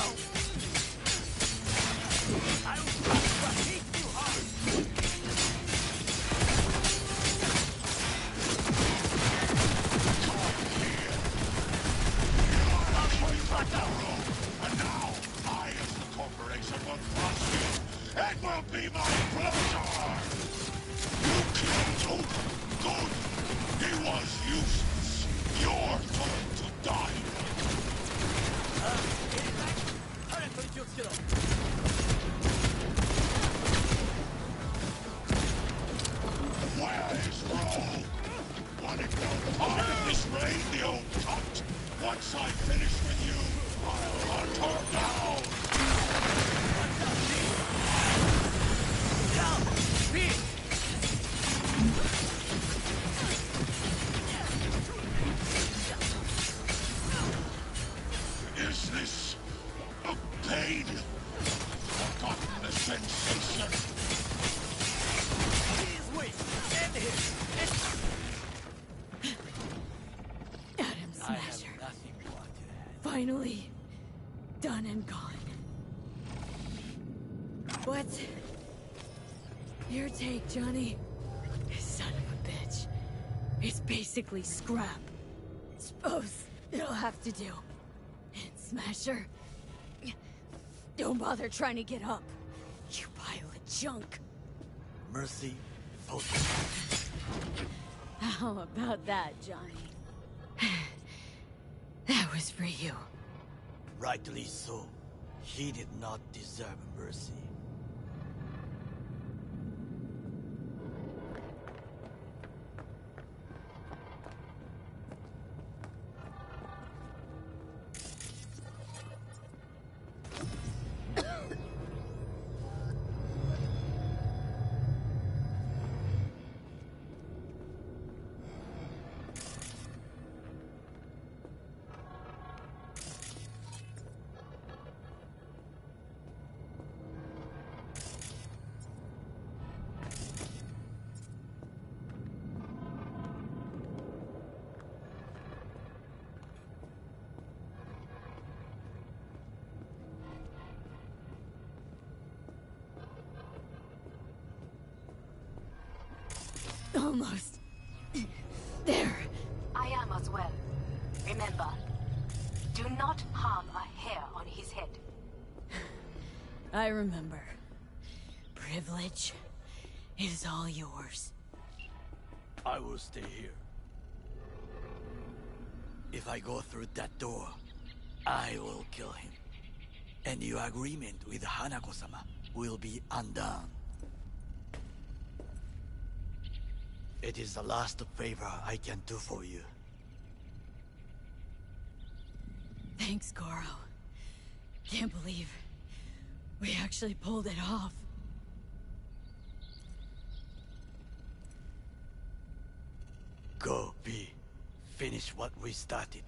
And now, I, as the corporation, will crush you. It will be my pleasure! You killed Luke. Good. He was useless. Your turn to die. Where is Rogue? Want it no part of this raid, the old cunt? Once I finish with you, I'll hunt her down! Is this a pain? Forgotten the sensation? Please wait! Stand here! Adam Smasher. Finally, done and gone. What's your take, Johnny? Son of a bitch. It's basically scrap. Suppose it'll have to do. And Smasher, don't bother trying to get up. You pile of junk. Mercy, How about that, Johnny? That was for you. rightly so. He did not deserve mercy. Almost. There. I am as well. Remember, do not harm a hair on his head. I remember. Privilege is all yours. I will stay here. If I go through that door, I will kill him. And your agreement with Hanako-sama will be undone. It is the last favor I can do for you. Thanks, Goro. Can't believe we actually pulled it off. Go, B. Finish what we started.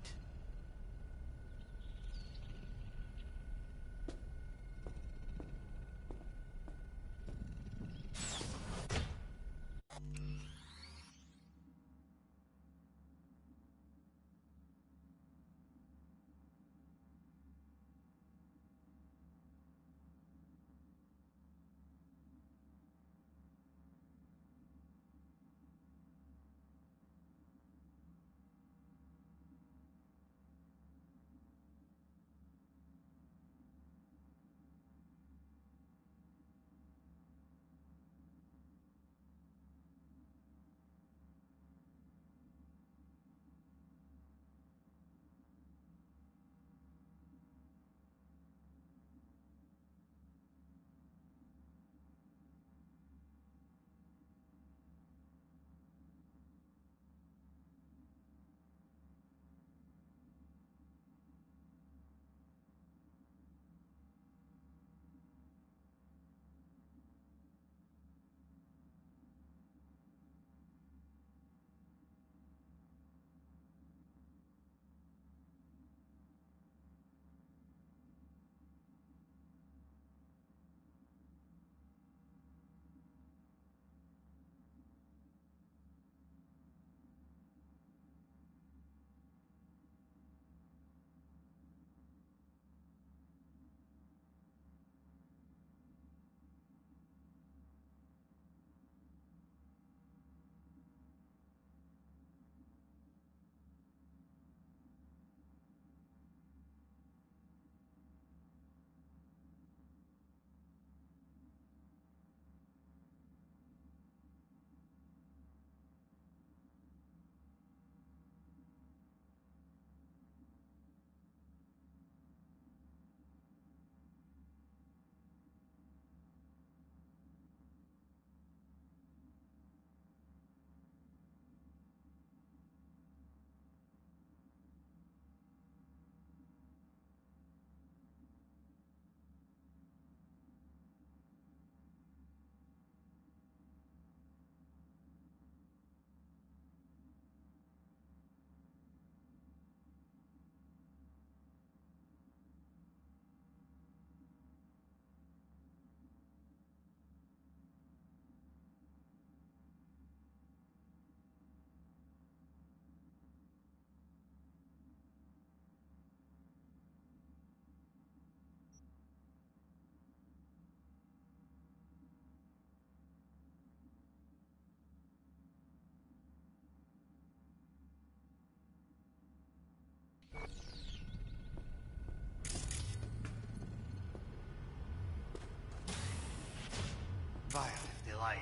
Violent delight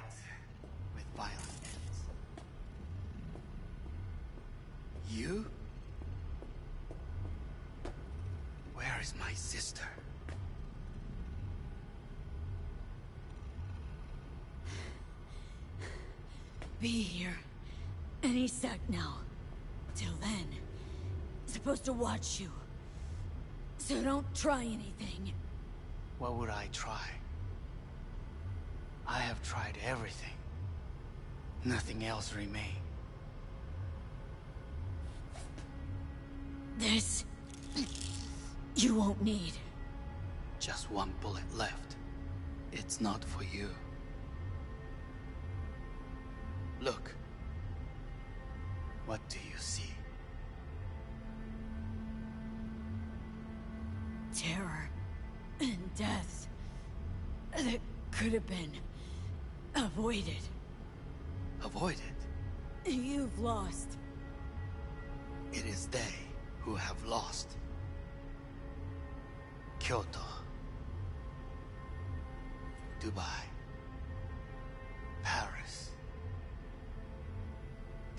with violent ends. You? Where is my sister? Be here. Any sec now. Till then, supposed to watch you. So don't try anything. What would I try? I have tried everything. Nothing else remains. This... you won't need. Just one bullet left. It's not for you. Look. What do you see? Terror and death that could have been avoided. avoid it. You've lost. It is they who have lost. Kyoto. Dubai. Paris.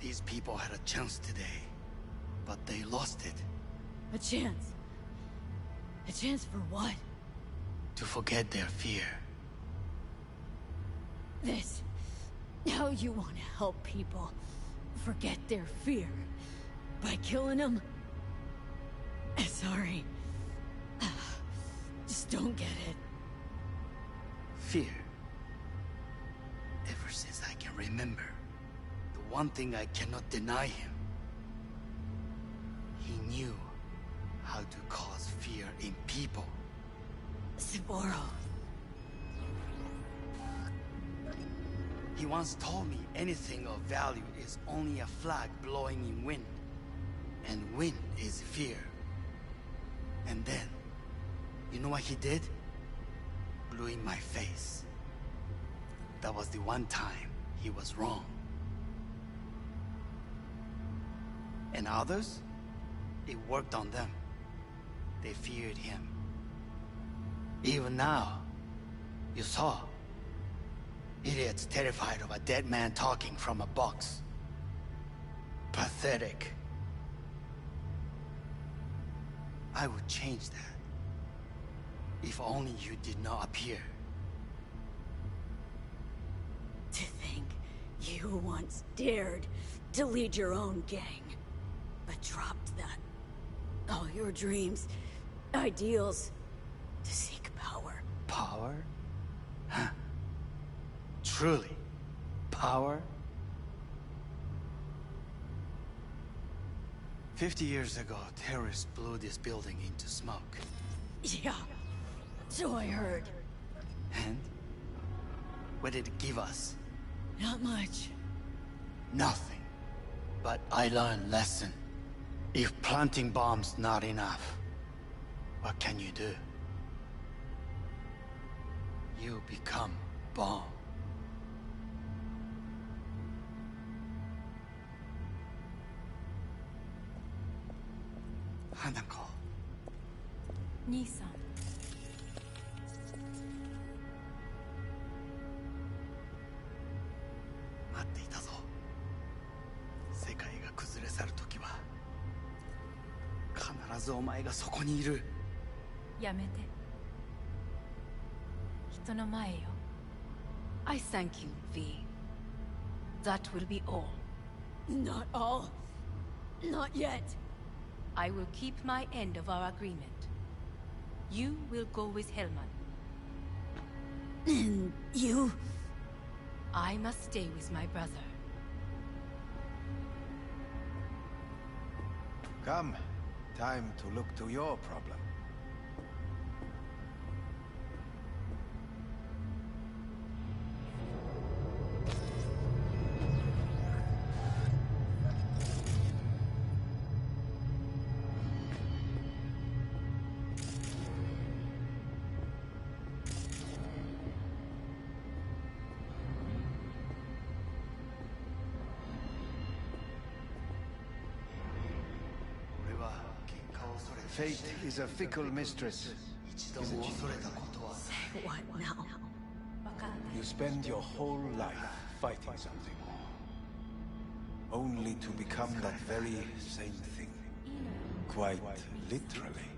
These people had a chance today, but they lost it. A chance? A chance for what? To forget their fear. This... How you want to help people forget their fear? By killing them? Sorry. Just don't get it. Fear. Ever since I can remember, the one thing I cannot deny him. He knew how to cause fear in people. Saburo. He once told me anything of value is only a flag blowing in wind. And wind is fear. And then, you know what he did? Blew in my face. That was the one time he was wrong. And others? It worked on them. They feared him. Even now, you saw. Idiots terrified of a dead man talking from a box. Pathetic. I would change that. If only you did not appear. To think you once dared to lead your own gang, but dropped that. All your dreams, ideals, to seek power. Power? Huh. Truly, power? 50 years ago, terrorists blew this building into smoke. Yeah, so I heard. And? What did it give us? Not much. Nothing. But I learned lesson. If planting bombs not enough, what can you do? You become bomb. Hanako. 兄さん。待っていたぞ。世界が崩れ去る時は必ずお前がそこにいる。やめて。人の前よ。I thank you, V. That will be all. Not all. Not yet. I will keep my end of our agreement. You will go with Hellman. And you? I must stay with my brother. Come. Time to look to your problem. Fate is a fickle mistress, isn't she? What now? You spend your whole life fighting something, only to become that very same thing. Quite literally.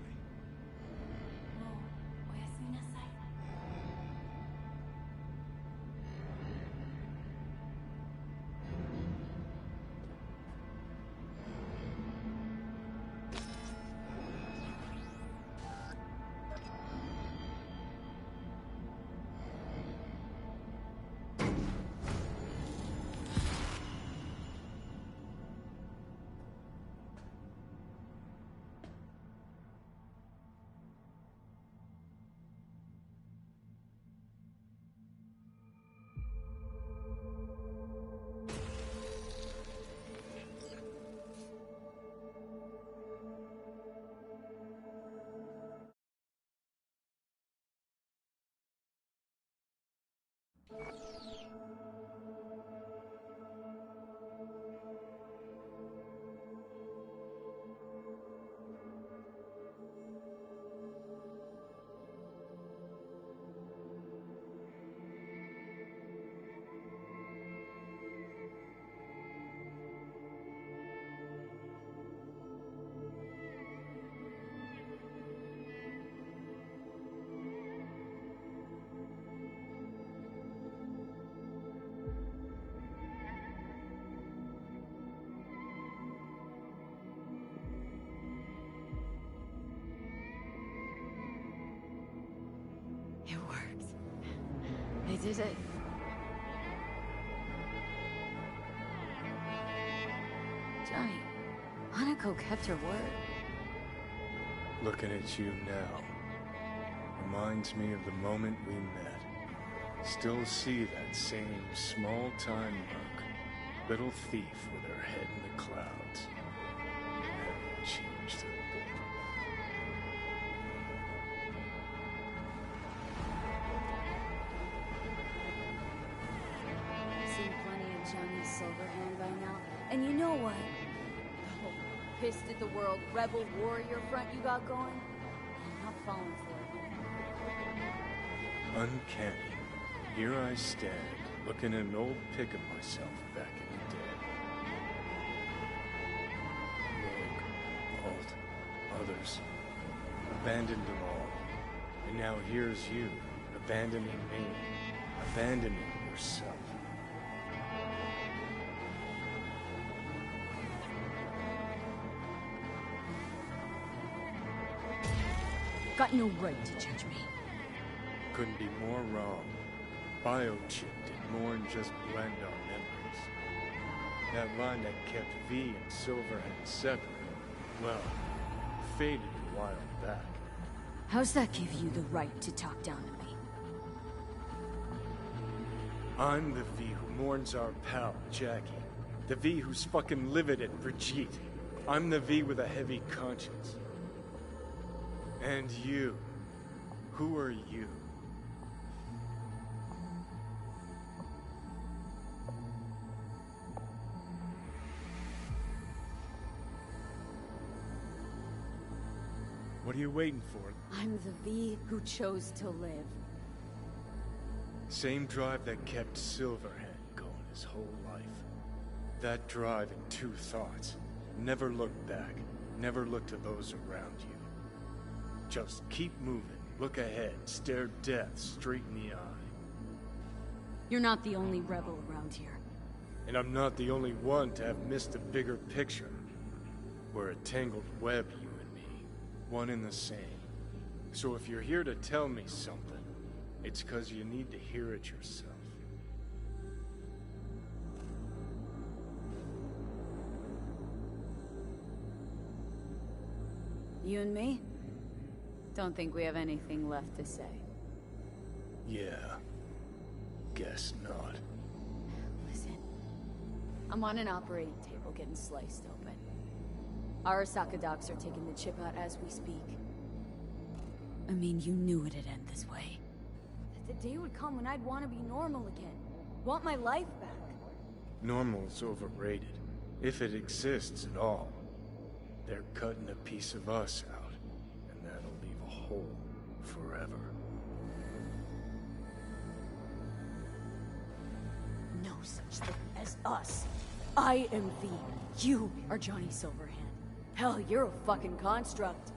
I did it. Johnny, Hanako kept her word. Looking at you now reminds me of the moment we met. Still see that same small-time merc, little thief with her head in the clouds. Haven't changed a bit. Seen plenty of Johnny Silverhand by now. And you know what? The whole pissed at the world rebel warrior front you got going? I'm not falling for it. Uncanny. Here I stand, looking at an old pic of myself back in the day. Rogue, Alt, others. Abandoned them all. And now here's you, abandoning me. Abandoning yourself. Got no right to judge me. Couldn't be more wrong. Biochip did more than just blend our memories. That line that kept V and Silverhand separate, well, faded a while back. How's that give you the right to talk down to me? I'm the V who mourns our pal, Jackie. The V who's fucking livid at Brigitte. I'm the V with a heavy conscience. And you. Who are you? What are you waiting for? I'm the V who chose to live. Same drive that kept Silverhand going his whole life. That drive and two thoughts. Never look back. Never look to those around you. Just keep moving. Look ahead. Stare death straight in the eye. You're not the only rebel around here. And I'm not the only one to have missed the bigger picture. We're a tangled web, you and me. One and the same. So if you're here to tell me something, it's 'cause you need to hear it yourself. You and me? Don't think we have anything left to say. Yeah. Guess not. Listen. I'm on an operating table getting sliced open. Arasaka docs are taking the chip out as we speak. I mean, you knew it'd end this way. That the day would come when I'd want to be normal again. Want my life back. Normal's overrated. If it exists at all. They're cutting a piece of us out, and that'll leave a hole forever. No such thing as us. I am V. You are Johnny Silverhand. Hell, you're a fucking construct.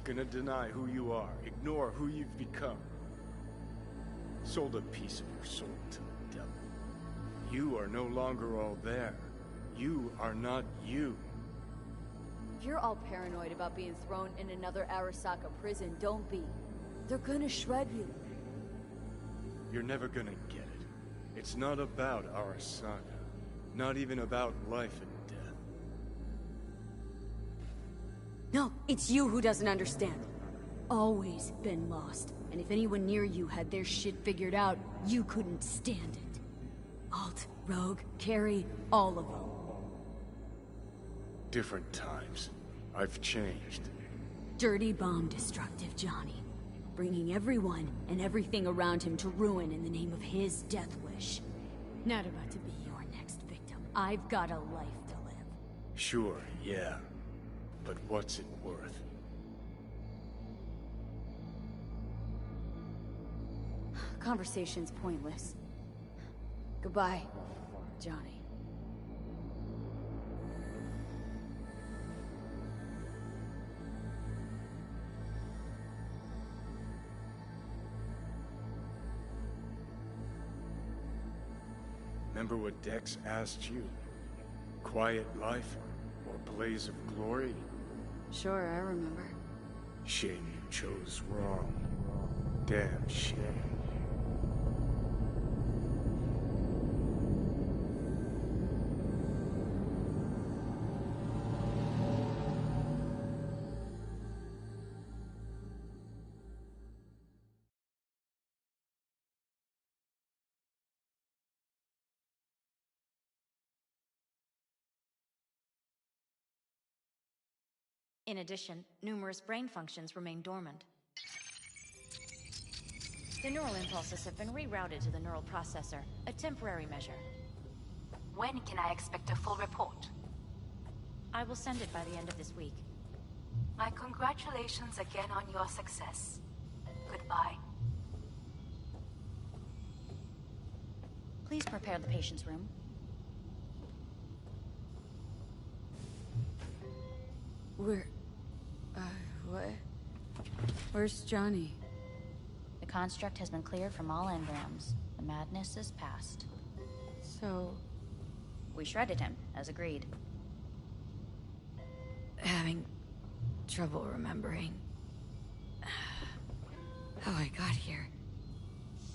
Gonna deny who you are, ignore who you've become. Sold a piece of your soul to the devil. You are no longer all there. You are not you. If you're all paranoid about being thrown in another Arasaka prison, don't be. They're gonna shred you. You're never gonna get it. It's not about Arasaka. Not even about life and death. No, it's you who doesn't understand. Always been lost. And if anyone near you had their shit figured out, you couldn't stand it. Alt, Rogue, Carrie, all of them. Different times. I've changed. Dirty bomb destructive Johnny. Bringing everyone and everything around him to ruin in the name of his death wish. Not about to be your next victim. I've got a life to live. Sure, yeah. But what's it worth? Conversation's pointless. Goodbye, Johnny. Remember what Dex asked you? Quiet life or blaze of glory? Sure, I remember. Shame you chose wrong. Damn shame. In addition, numerous brain functions remain dormant. The neural impulses have been rerouted to the neural processor, a temporary measure. When can I expect a full report? I will send it by the end of this week. My congratulations again on your success. Goodbye. Please prepare the patient's room. What? Where's Johnny? The construct has been cleared from all engrams. The madness is past. So... We shredded him, as agreed. Having trouble remembering how I got here.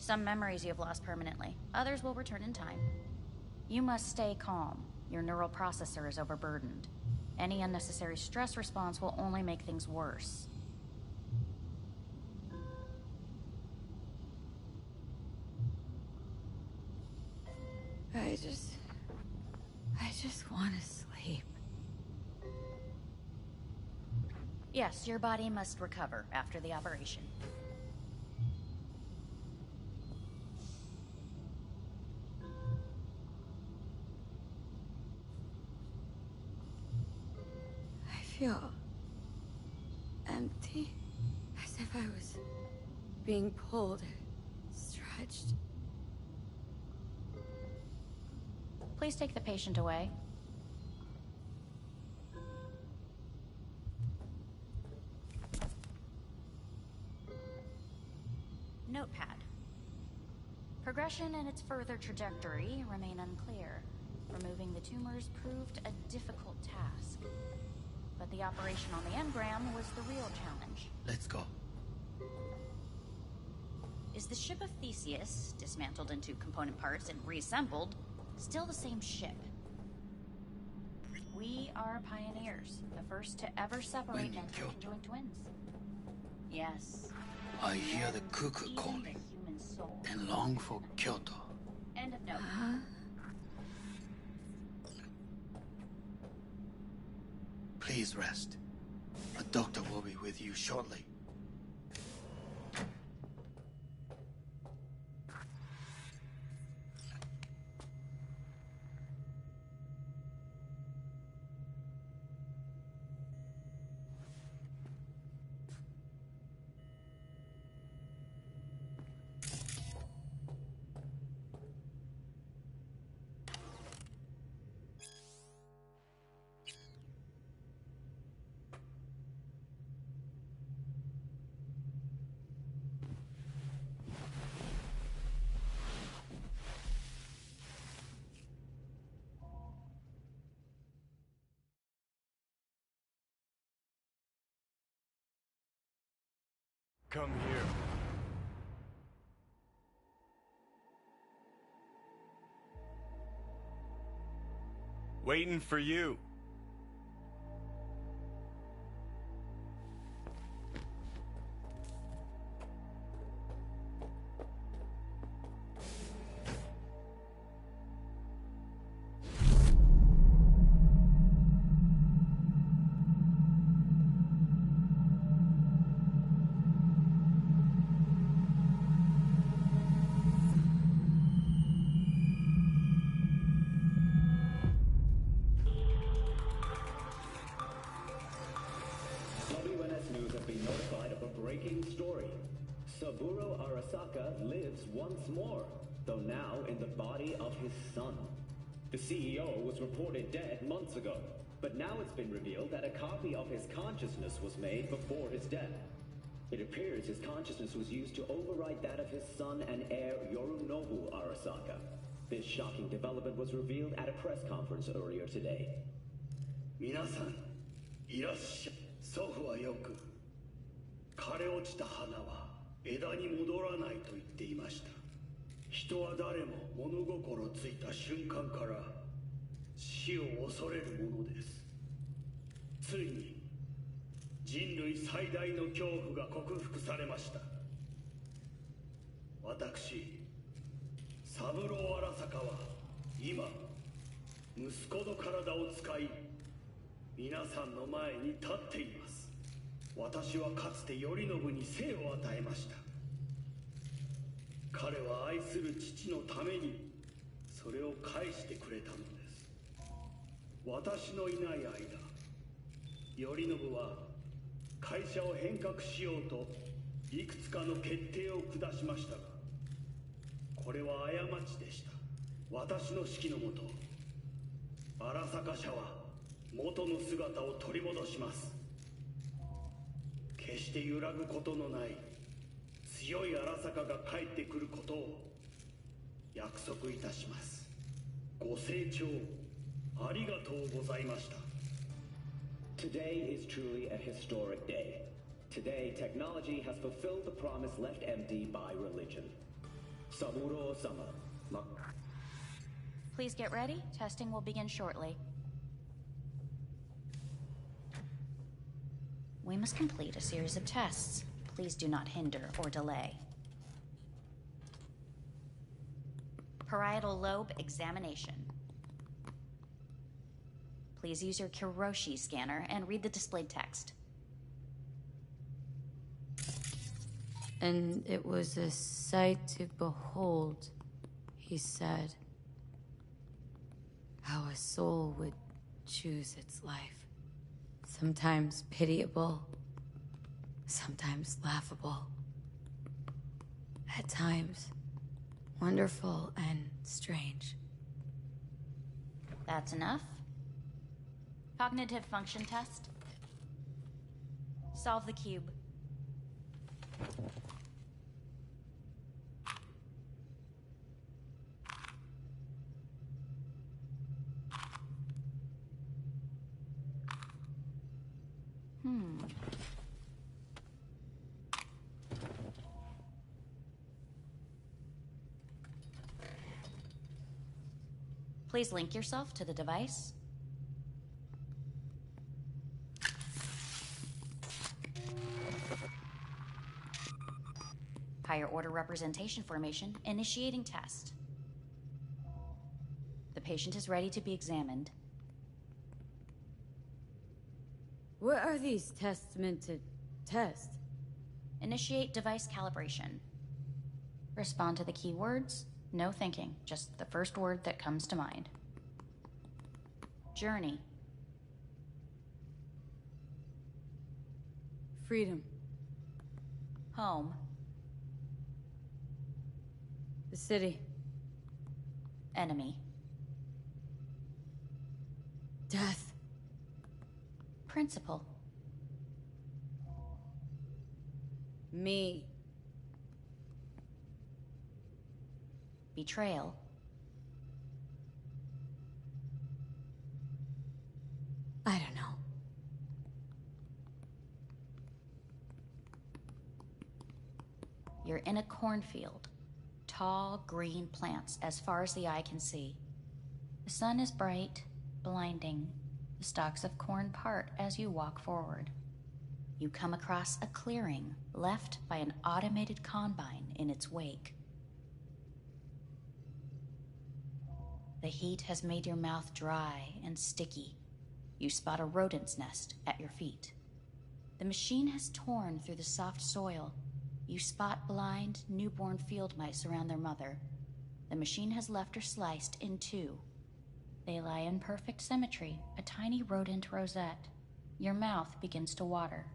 Some memories you have lost permanently. Others will return in time. You must stay calm. Your neural processor is overburdened. Any unnecessary stress response will only make things worse. I just want to sleep. Yes, your body must recover after the operation. I feel empty, as if I was being pulled, stretched. Please take the patient away. Notepad. Progression and its further trajectory remain unclear. Removing the tumors proved a difficult task. But the operation on the engram was the real challenge. Let's go. Is the ship of Theseus, dismantled into component parts and reassembled, still the same ship? We are pioneers, the first to ever separate mental conjoined twins. Yes. I hear the cuckoo calling and long for Kyoto. End of note. Please rest. A doctor will be with you shortly. Come here. Waiting for you. Saburo Arasaka lives once more, though now in the body of his son. The CEO was reported dead months ago, but now it's been revealed that a copy of his consciousness was made before his death. It appears his consciousness was used to override that of his son and heir Yorunobu Arasaka. This shocking development was revealed at a press conference earlier today. 皆さん、いらっしゃい。祖父はよく、枯れ落ちた花は枝に戻らないと言っていました。人は誰も物心ついた瞬間から死を恐れるものです。ついに人類最大の恐怖が克服されました。私、三郎荒坂は今息子の体を使い皆さんの前に立っています。私はかつて頼信に生を与えました。彼は愛する父のためにそれを返してくれたのです。私のいない間、頼信は会社を変革しようといくつかの決定を下しましたが、これは過ちでした。私の指揮のもと、荒坂社は元の姿を取り戻します。決して揺らぐことのない強い荒坂が帰ってくることを約束いたします。ご清聴ありがとうございました。 Today is truly a historic day. Today, technology has fulfilled the promise left empty by religion. Saburo-sama. Please get ready. Testing will begin shortly. We must complete a series of tests. Please do not hinder or delay. Parietal lobe examination. Please use your Kiroshi scanner and read the displayed text. And it was a sight to behold, he said, how a soul would choose its life. Sometimes pitiable, sometimes laughable. At times, wonderful and strange. That's enough. Cognitive function test. Solve the cube. Please link yourself to the device. Higher order representation formation, initiating test. The patient is ready to be examined. What are these tests meant to test? Initiate device calibration. Respond to the keywords. No thinking, just the first word that comes to mind. Journey. Freedom. Home. The city. Enemy. Death. Principal. Me. Betrayal. I don't know. You're in a cornfield. Tall, green plants as far as the eye can see. The sun is bright, blinding. The stalks of corn part as you walk forward. You come across a clearing left by an automated combine in its wake. The heat has made your mouth dry and sticky. You spot a rodent's nest at your feet. The machine has torn through the soft soil. You spot blind, newborn field mice around their mother. The machine has left her sliced in two. They lie in perfect symmetry, a tiny rodent rosette. Your mouth begins to water.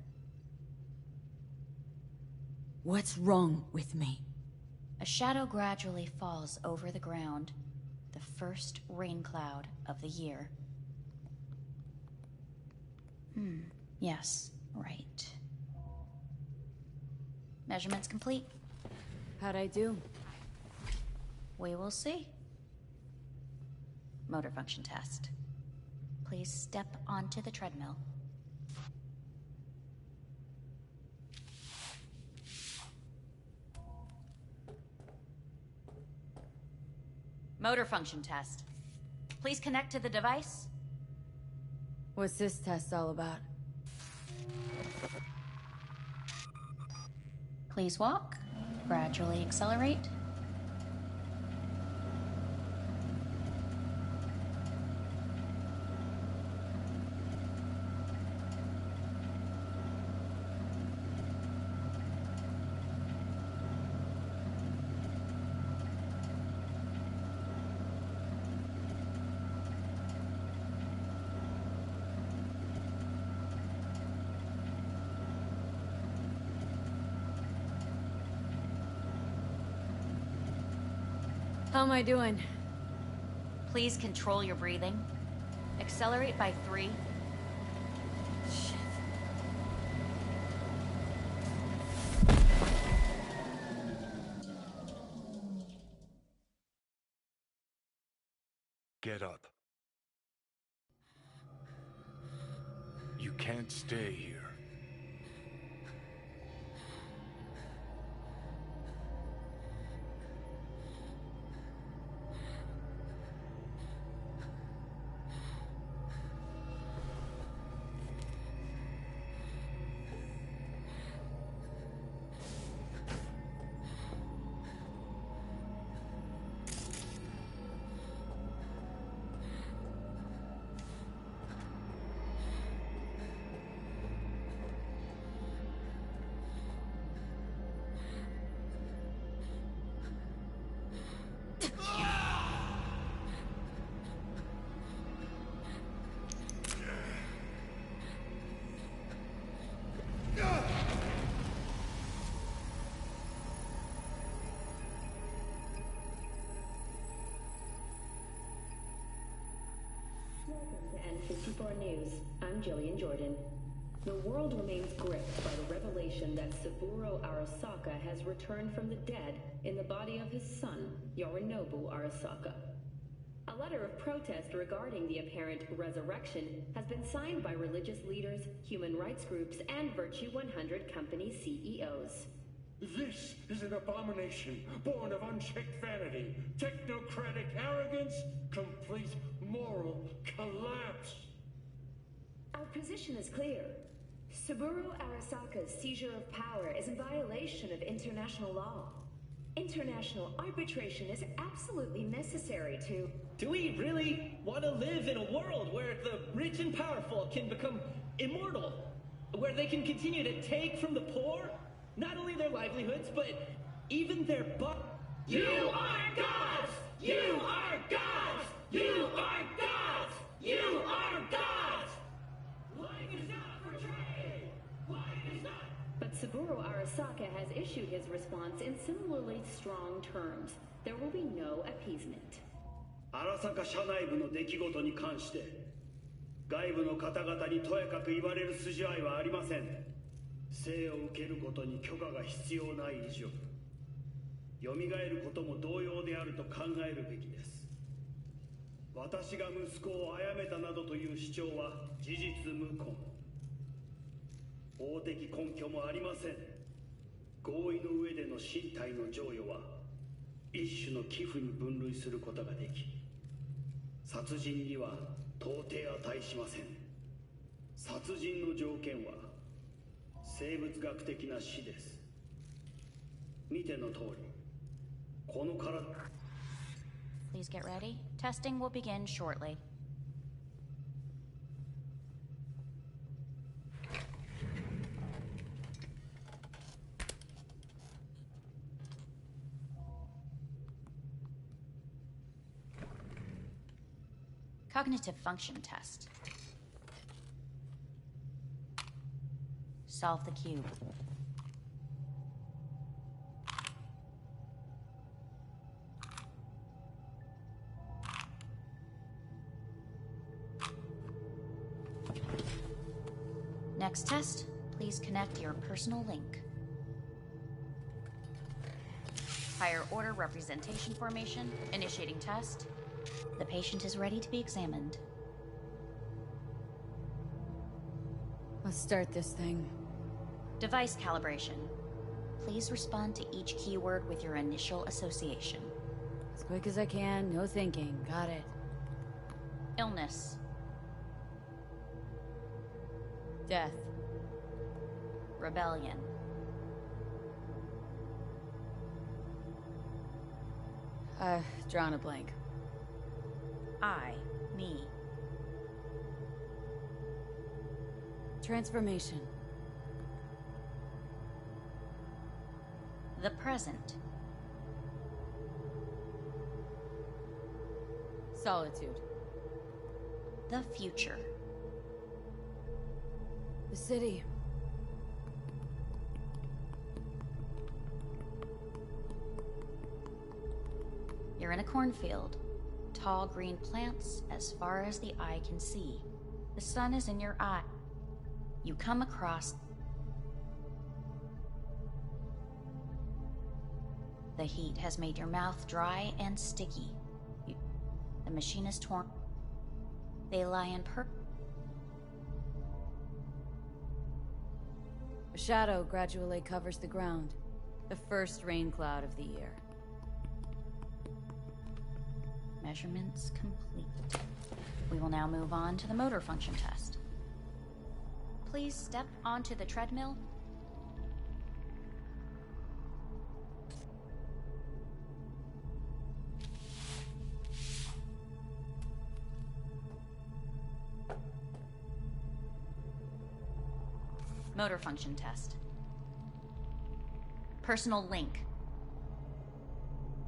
What's wrong with me? A shadow gradually falls over the ground. The first rain cloud of the year. Yes, right. Measurements complete. How'd I do? We will see. Motor function test. Please step onto the treadmill. Motor function test. Please connect to the device. What's this test all about? Please walk. Gradually accelerate. How am I doing? Please control your breathing. Accelerate by 3. Shit. Get up. You can't stay here. Welcome to N54 News. I'm Jillian Jordan. The world remains gripped by the revelation that Saburo Arasaka has returned from the dead in the body of his son, Yorinobu Arasaka. A letter of protest regarding the apparent resurrection has been signed by religious leaders, human rights groups, and Virtue 100 company CEOs. This is an abomination born of unchecked vanity, technocratic arrogance, complete moral collapse. Our position is clear. Saburo Arasaka's seizure of power is in violation of international law. International arbitration is absolutely necessary to... Do we really want to live in a world where the rich and powerful can become immortal? Where they can continue to take from the poor? Not only their livelihoods, but even their You are gods! You are gods! You are gods! You are gods! Life is not portrayed! Life is not... But Saburo Arasaka has issued his response in similarly strong terms. There will be no appeasement. 荒坂社内部の出来事に関して外部の方々にとやかく言われる筋合いはありません。生を受けることに許可が必要ない以上、蘇ることも同様であると考えるべきです。私が息子を殺めたなどという主張は事実無根。法的根拠もありません。合意の上での身体の贈与は一種の寄付に分類することができ、殺人には到底値しません。殺人の条件は生物学的な死です。見ての通り、この体。Please get ready. Testing will begin shortly. Cognitive function test. Solve the cube. Next test, please connect your personal link. Higher order representation formation, initiating test. The patient is ready to be examined. Let's start this thing. Device calibration. Please respond to each keyword with your initial association. As quick as I can, no thinking. Got it. Illness. Death. Rebellion. Drawn a blank. I, me. Transformation. The present. Solitude. The future. The city. You're in a cornfield. Tall green plants as far as the eye can see. The sun is in your eye. You come across... The heat has made your mouth dry and sticky. The machine is torn. They lie in A shadow gradually covers the ground. The first rain cloud of the year. Measurements complete. We will now move on to the motor function test. Please step onto the treadmill. Motor function test. Personal link.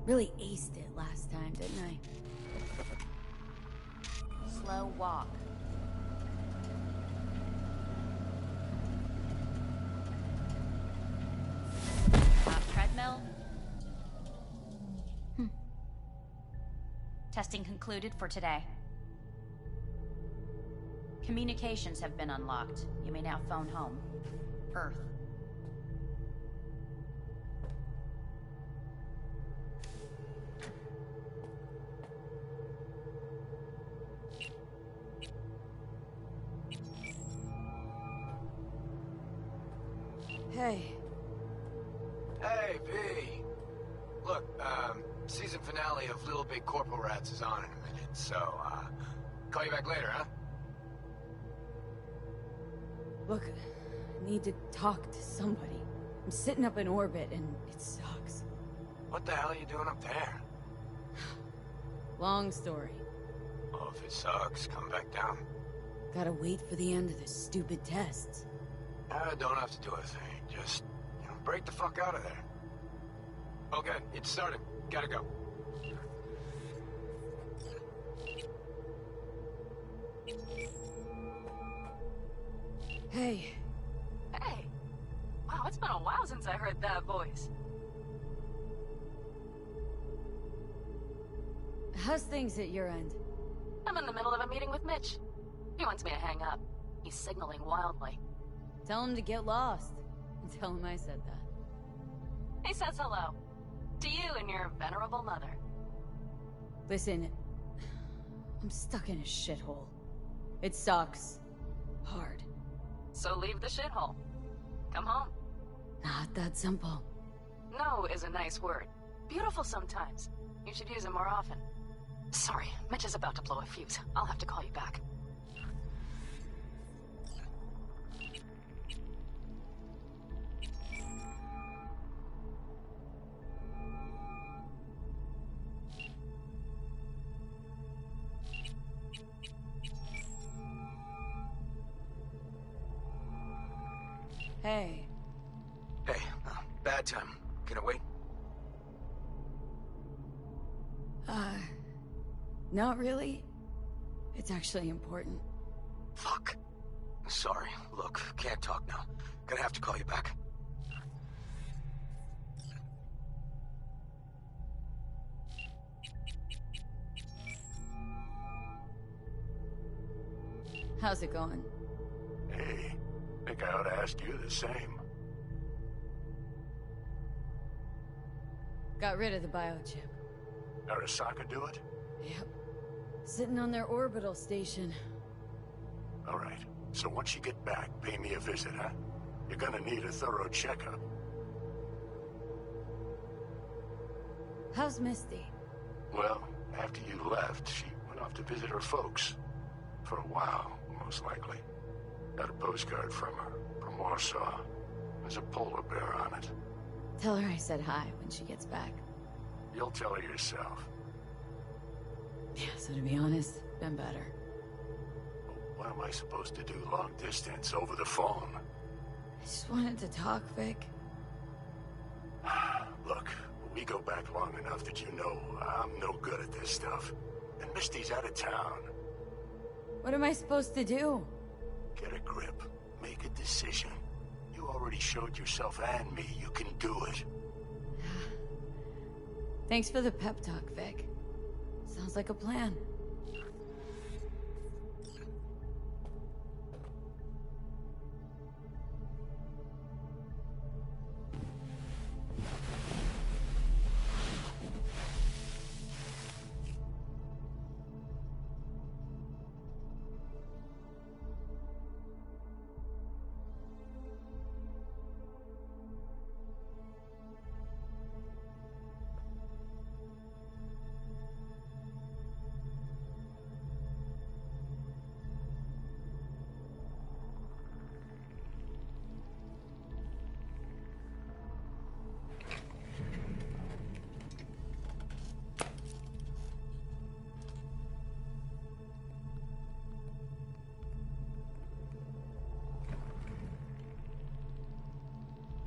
Really aced it last time, didn't I? Slow walk. Treadmill. Testing concluded for today. Communications have been unlocked. You may now phone home. Earth. Hey. Hey, V. Look, season finale of Little Big Corporal Rats is on in a minute, so, call you back later, huh? Look, I need to talk to somebody. I'm sitting up in orbit, and it sucks. What the hell are you doing up there? Long story. Well, if it sucks, come back down. Gotta wait for the end of this stupid test. Don't have to do a thing. Just, break the fuck out of there. Okay, it's starting. Gotta go. Hey. Hey. Wow, it's been a while since I heard that voice. How's things at your end? I'm in the middle of a meeting with Mitch. He wants me to hang up. He's signaling wildly. Tell him to get lost. And tell him I said that. He says hello. To you and your venerable mother. Listen, I'm stuck in a shithole. It sucks. Hard. So leave the shithole. Come home. Not that simple. No is a nice word. Beautiful sometimes. You should use it more often. Sorry, Mitch is about to blow a fuse. I'll have to call you back. Hey. Hey, bad time. Can I wait? Not really. It's actually important. Fuck. Sorry. Look, can't talk now. Gonna have to call you back. How's it going? Hey, think I ought to ask you the same. Got rid of the biochip. Arasaka do it? Yep. Sitting on their orbital station. All right. So once you get back, pay me a visit, huh? You're gonna need a thorough checkup. How's Misty? Well, after you left, she went off to visit her folks. For a while, most likely. Got a postcard from her, from Warsaw. There's a polar bear on it. Tell her I said hi when she gets back. You'll tell her yourself. Yeah, so to be honest, been better. What am I supposed to do long distance over the phone? I just wanted to talk, Vic. Look, we go back long enough that you know I'm no good at this stuff. And Misty's out of town. What am I supposed to do? Get a grip. Make a decision. You already showed yourself and me you can do it. Thanks for the pep talk, Vic. Sounds like a plan.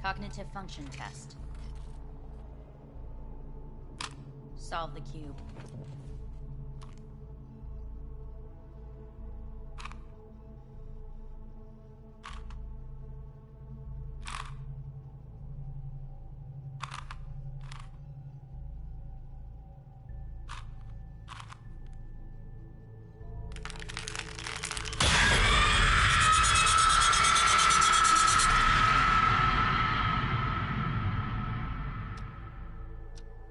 Cognitive function test. Solve the cube.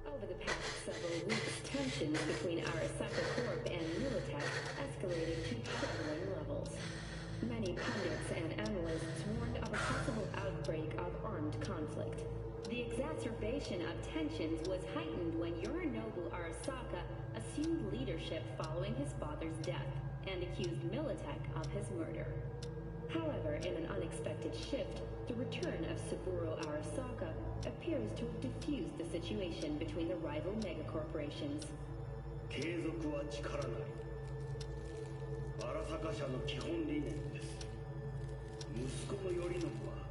Over the past several weeks, tensions between Arasaka Corp and Militech escalated to troubling levels. Many pundits and analysts warned of a possible outbreak of armed conflict. The exacerbation of tensions was heightened when Yorinobu Arasaka assumed leadership following his father's death and accused Militech of his murder. However, in an unexpected shift, the return of Saburo Arasaka appears to have diffused the situation between the rival megacorporations. 継続は力なり。荒坂社の基本理念です。息子の頼信は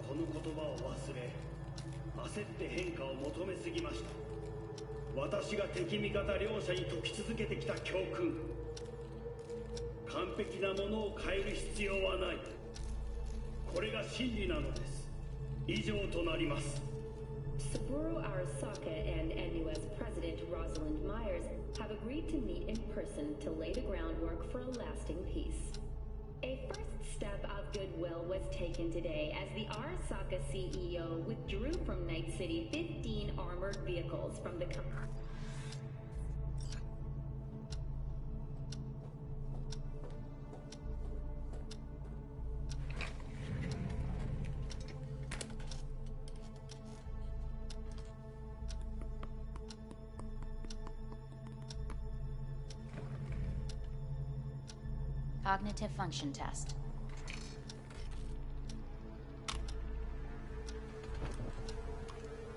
この言葉を忘れ、焦って変化を求めすぎました。私が敵味方両者に説き続けてきた教訓。完璧なものを変える必要はない。これが真理なのです。以上となります。Saburo Arasaka and NUS President Rosalind Myers have agreed to meet in person to lay the groundwork for a lasting peace. A first step of goodwill was taken today as the Arasaka CEO withdrew from Night City 15 armored vehicles from the Cognitive function test.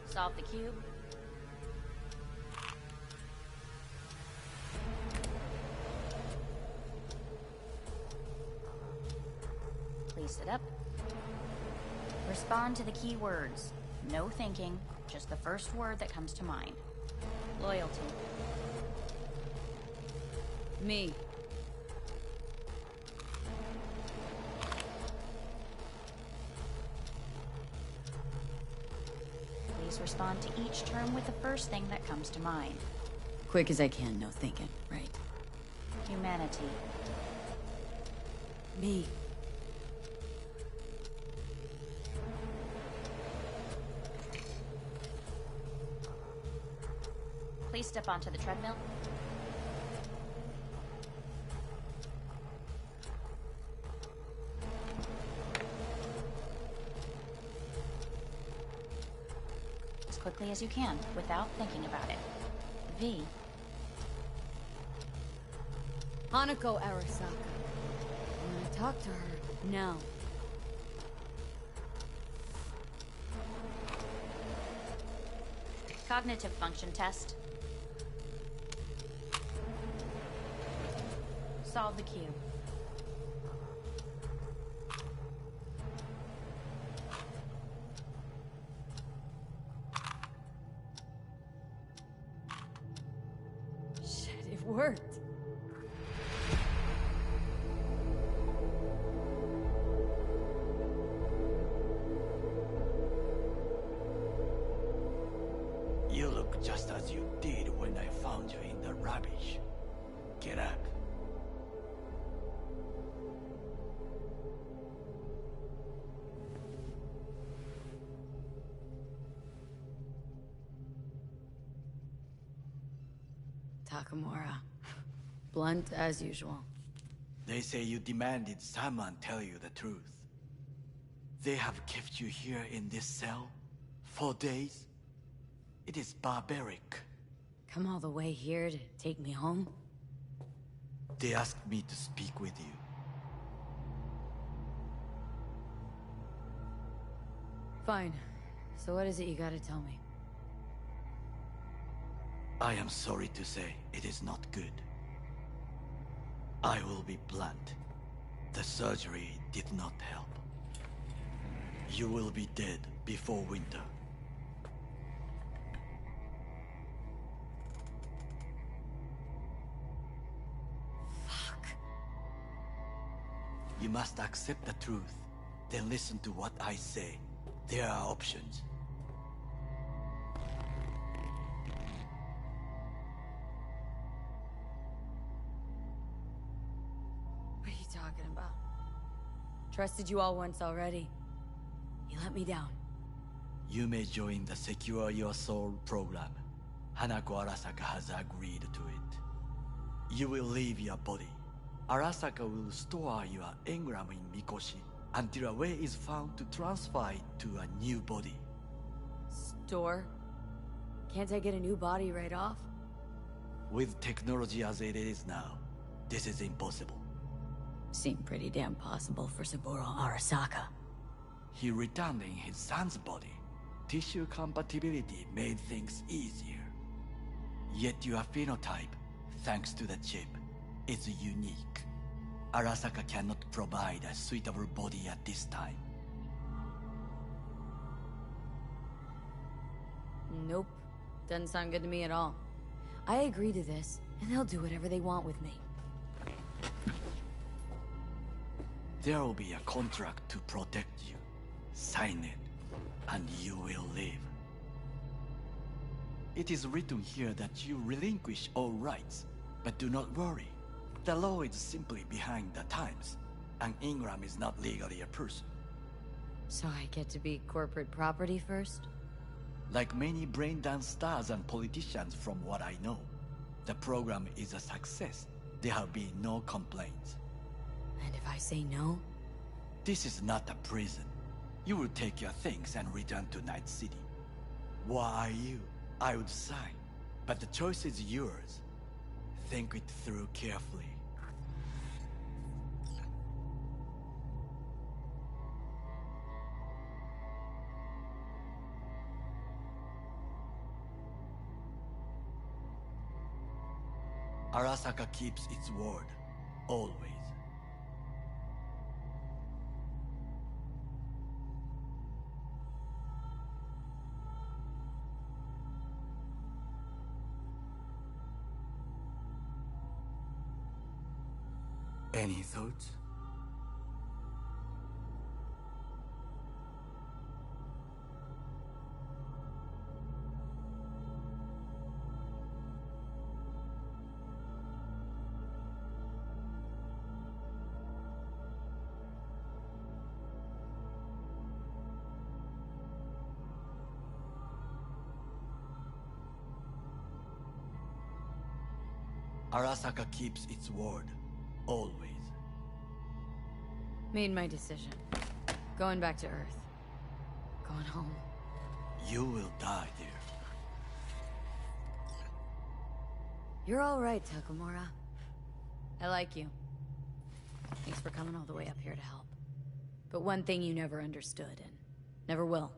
Solve the cube. Please sit up. Respond to the key words. No thinking, just the first word that comes to mind. Loyalty. Me. Please respond to each term with the first thing that comes to mind. Quick as I can, no thinking, right? Humanity. Me. Please step onto the treadmill. As quickly as you can, without thinking about it. V. Hanako Arasaka. I want to talk to her now. Cognitive function test. Solve the cube. Shit, it worked. You look look just as you did when I found you in the rubbish. Get up. Takamura. Blunt as usual. They say you demanded someone tell you the truth. They have kept you here in this cell for days? It is barbaric. Come all the way here to take me home? They asked me to speak with you. Fine. So what is it you gotta tell me? I am sorry to say, it is not good. I will be blunt. The surgery did not help. You will be dead before winter. Fuck. You must accept the truth, then listen to what I say. There are options. What are you talking about? Trusted you all once already. You let me down. You may join the Secure Your Soul program. Hanako Arasaka has agreed to it. You will leave your body. Arasaka will store your engram in Mikoshi until a way is found to transfer it to a new body. Store? Can't I get a new body right off? With technology as it is now, this is impossible. Seemed pretty damn possible for Saburo Arasaka. He returned in his son's body. Tissue compatibility made things easier. Yet your phenotype, thanks to the chip, is unique. Arasaka cannot provide a suitable body at this time. Nope. Doesn't sound good to me at all. I agree to this, and they'll do whatever they want with me. There will be a contract to protect you. Sign it, and you will live. It is written here that you relinquish all rights, but do not worry. The law is simply behind the times, and Ingram is not legally a person. So I get to be corporate property first? Like many brain-dance stars and politicians from what I know, the program is a success. There have been no complaints. And if I say no? This is not a prison. You will take your things and return to Night City. Why are you? I would sign, but the choice is yours. Think it through carefully. Arasaka keeps its word, always. Any thoughts? Arasaka keeps its word, always. Made my decision. Going back to Earth. Going home. You will die there. You're all right, Takamura. I like you. Thanks for coming all the way up here to help. But one thing you never understood, and never will.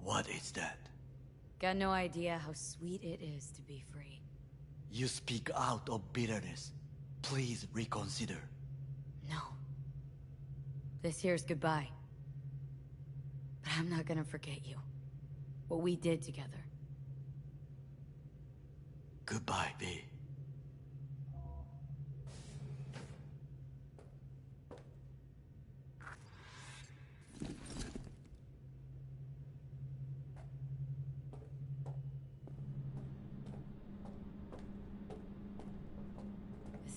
What is that? Got no idea how sweet it is to be free. You speak out of bitterness. Please reconsider. No. This here's goodbye. But I'm not gonna forget you. What we did together. Goodbye, B.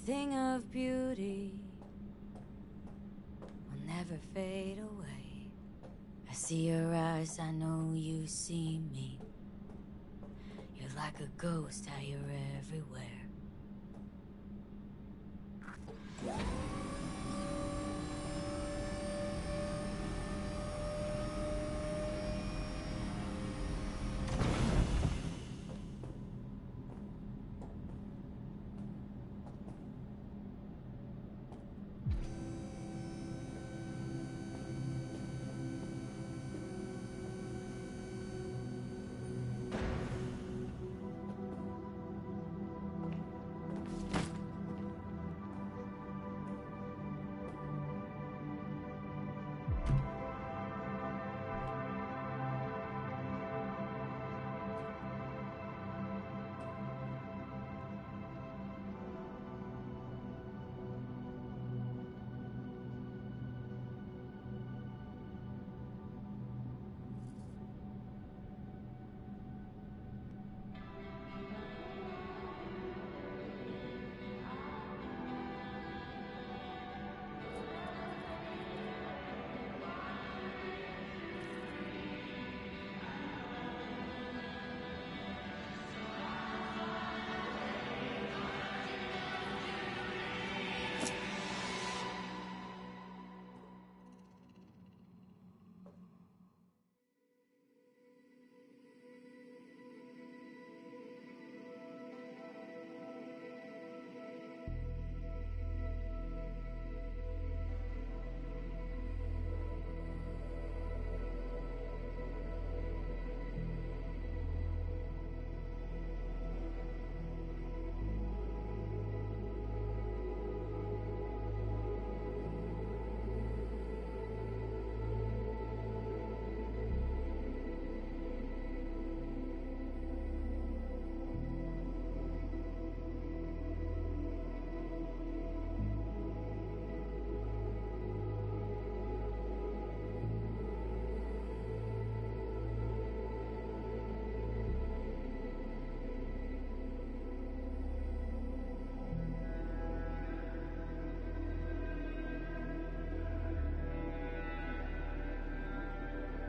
thing of beauty will never fade away. I see your eyes, I know you see me. You're like a ghost, how you're everywhere.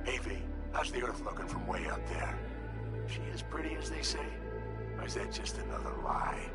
Hey, V, how's the Earth looking from way up there? She as pretty as they say? Or is that just another lie?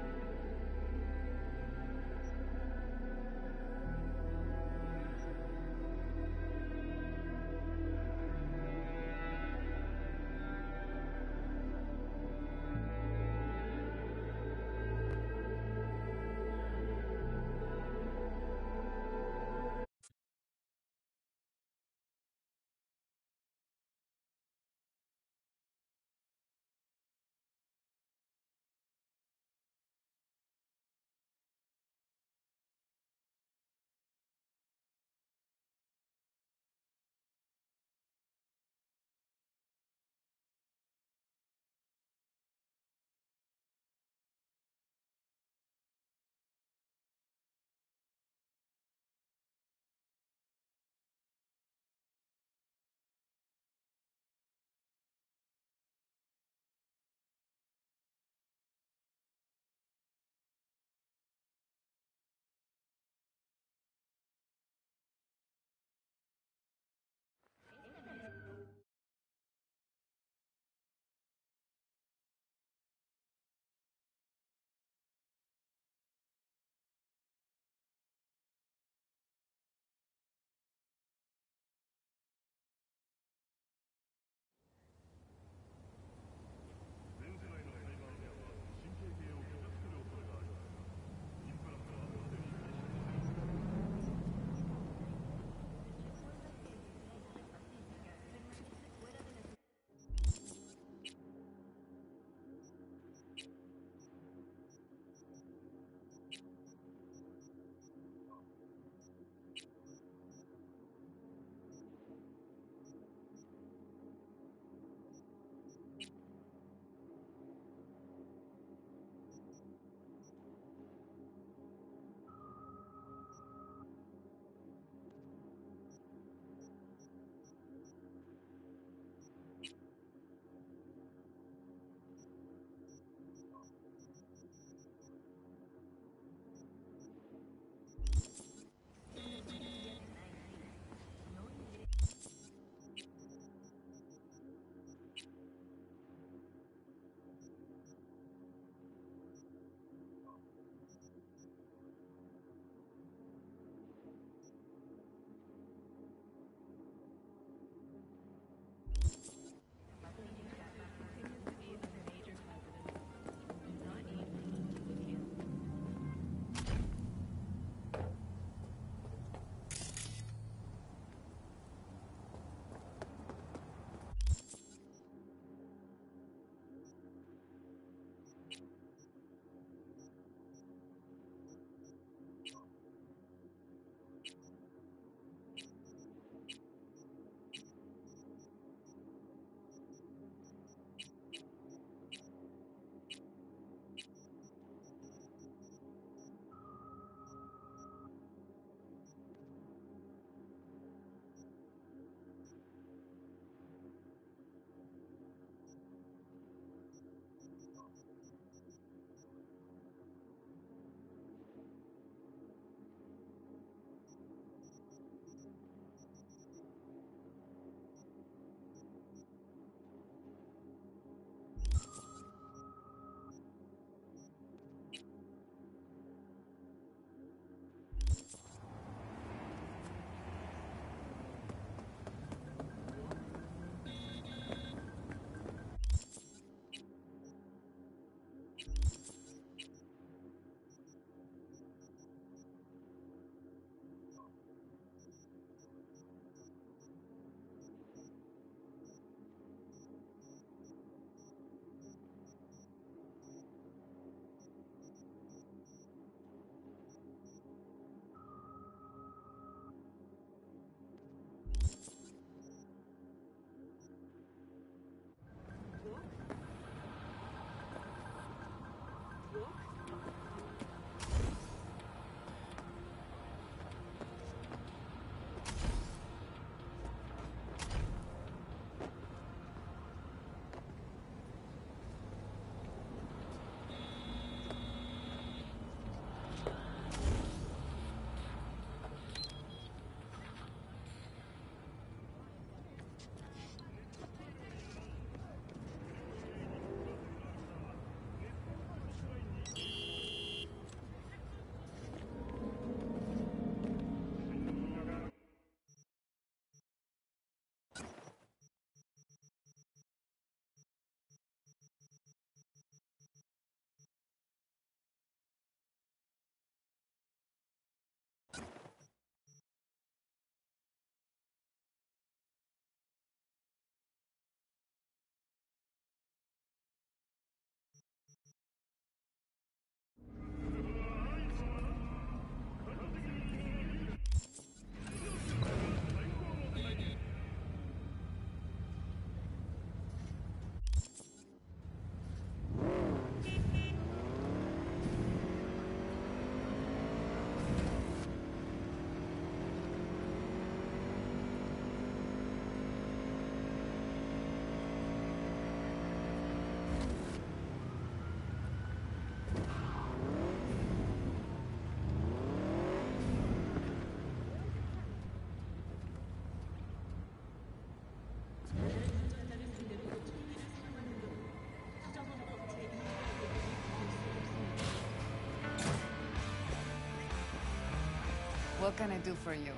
What can I do for you?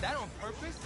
That on purpose?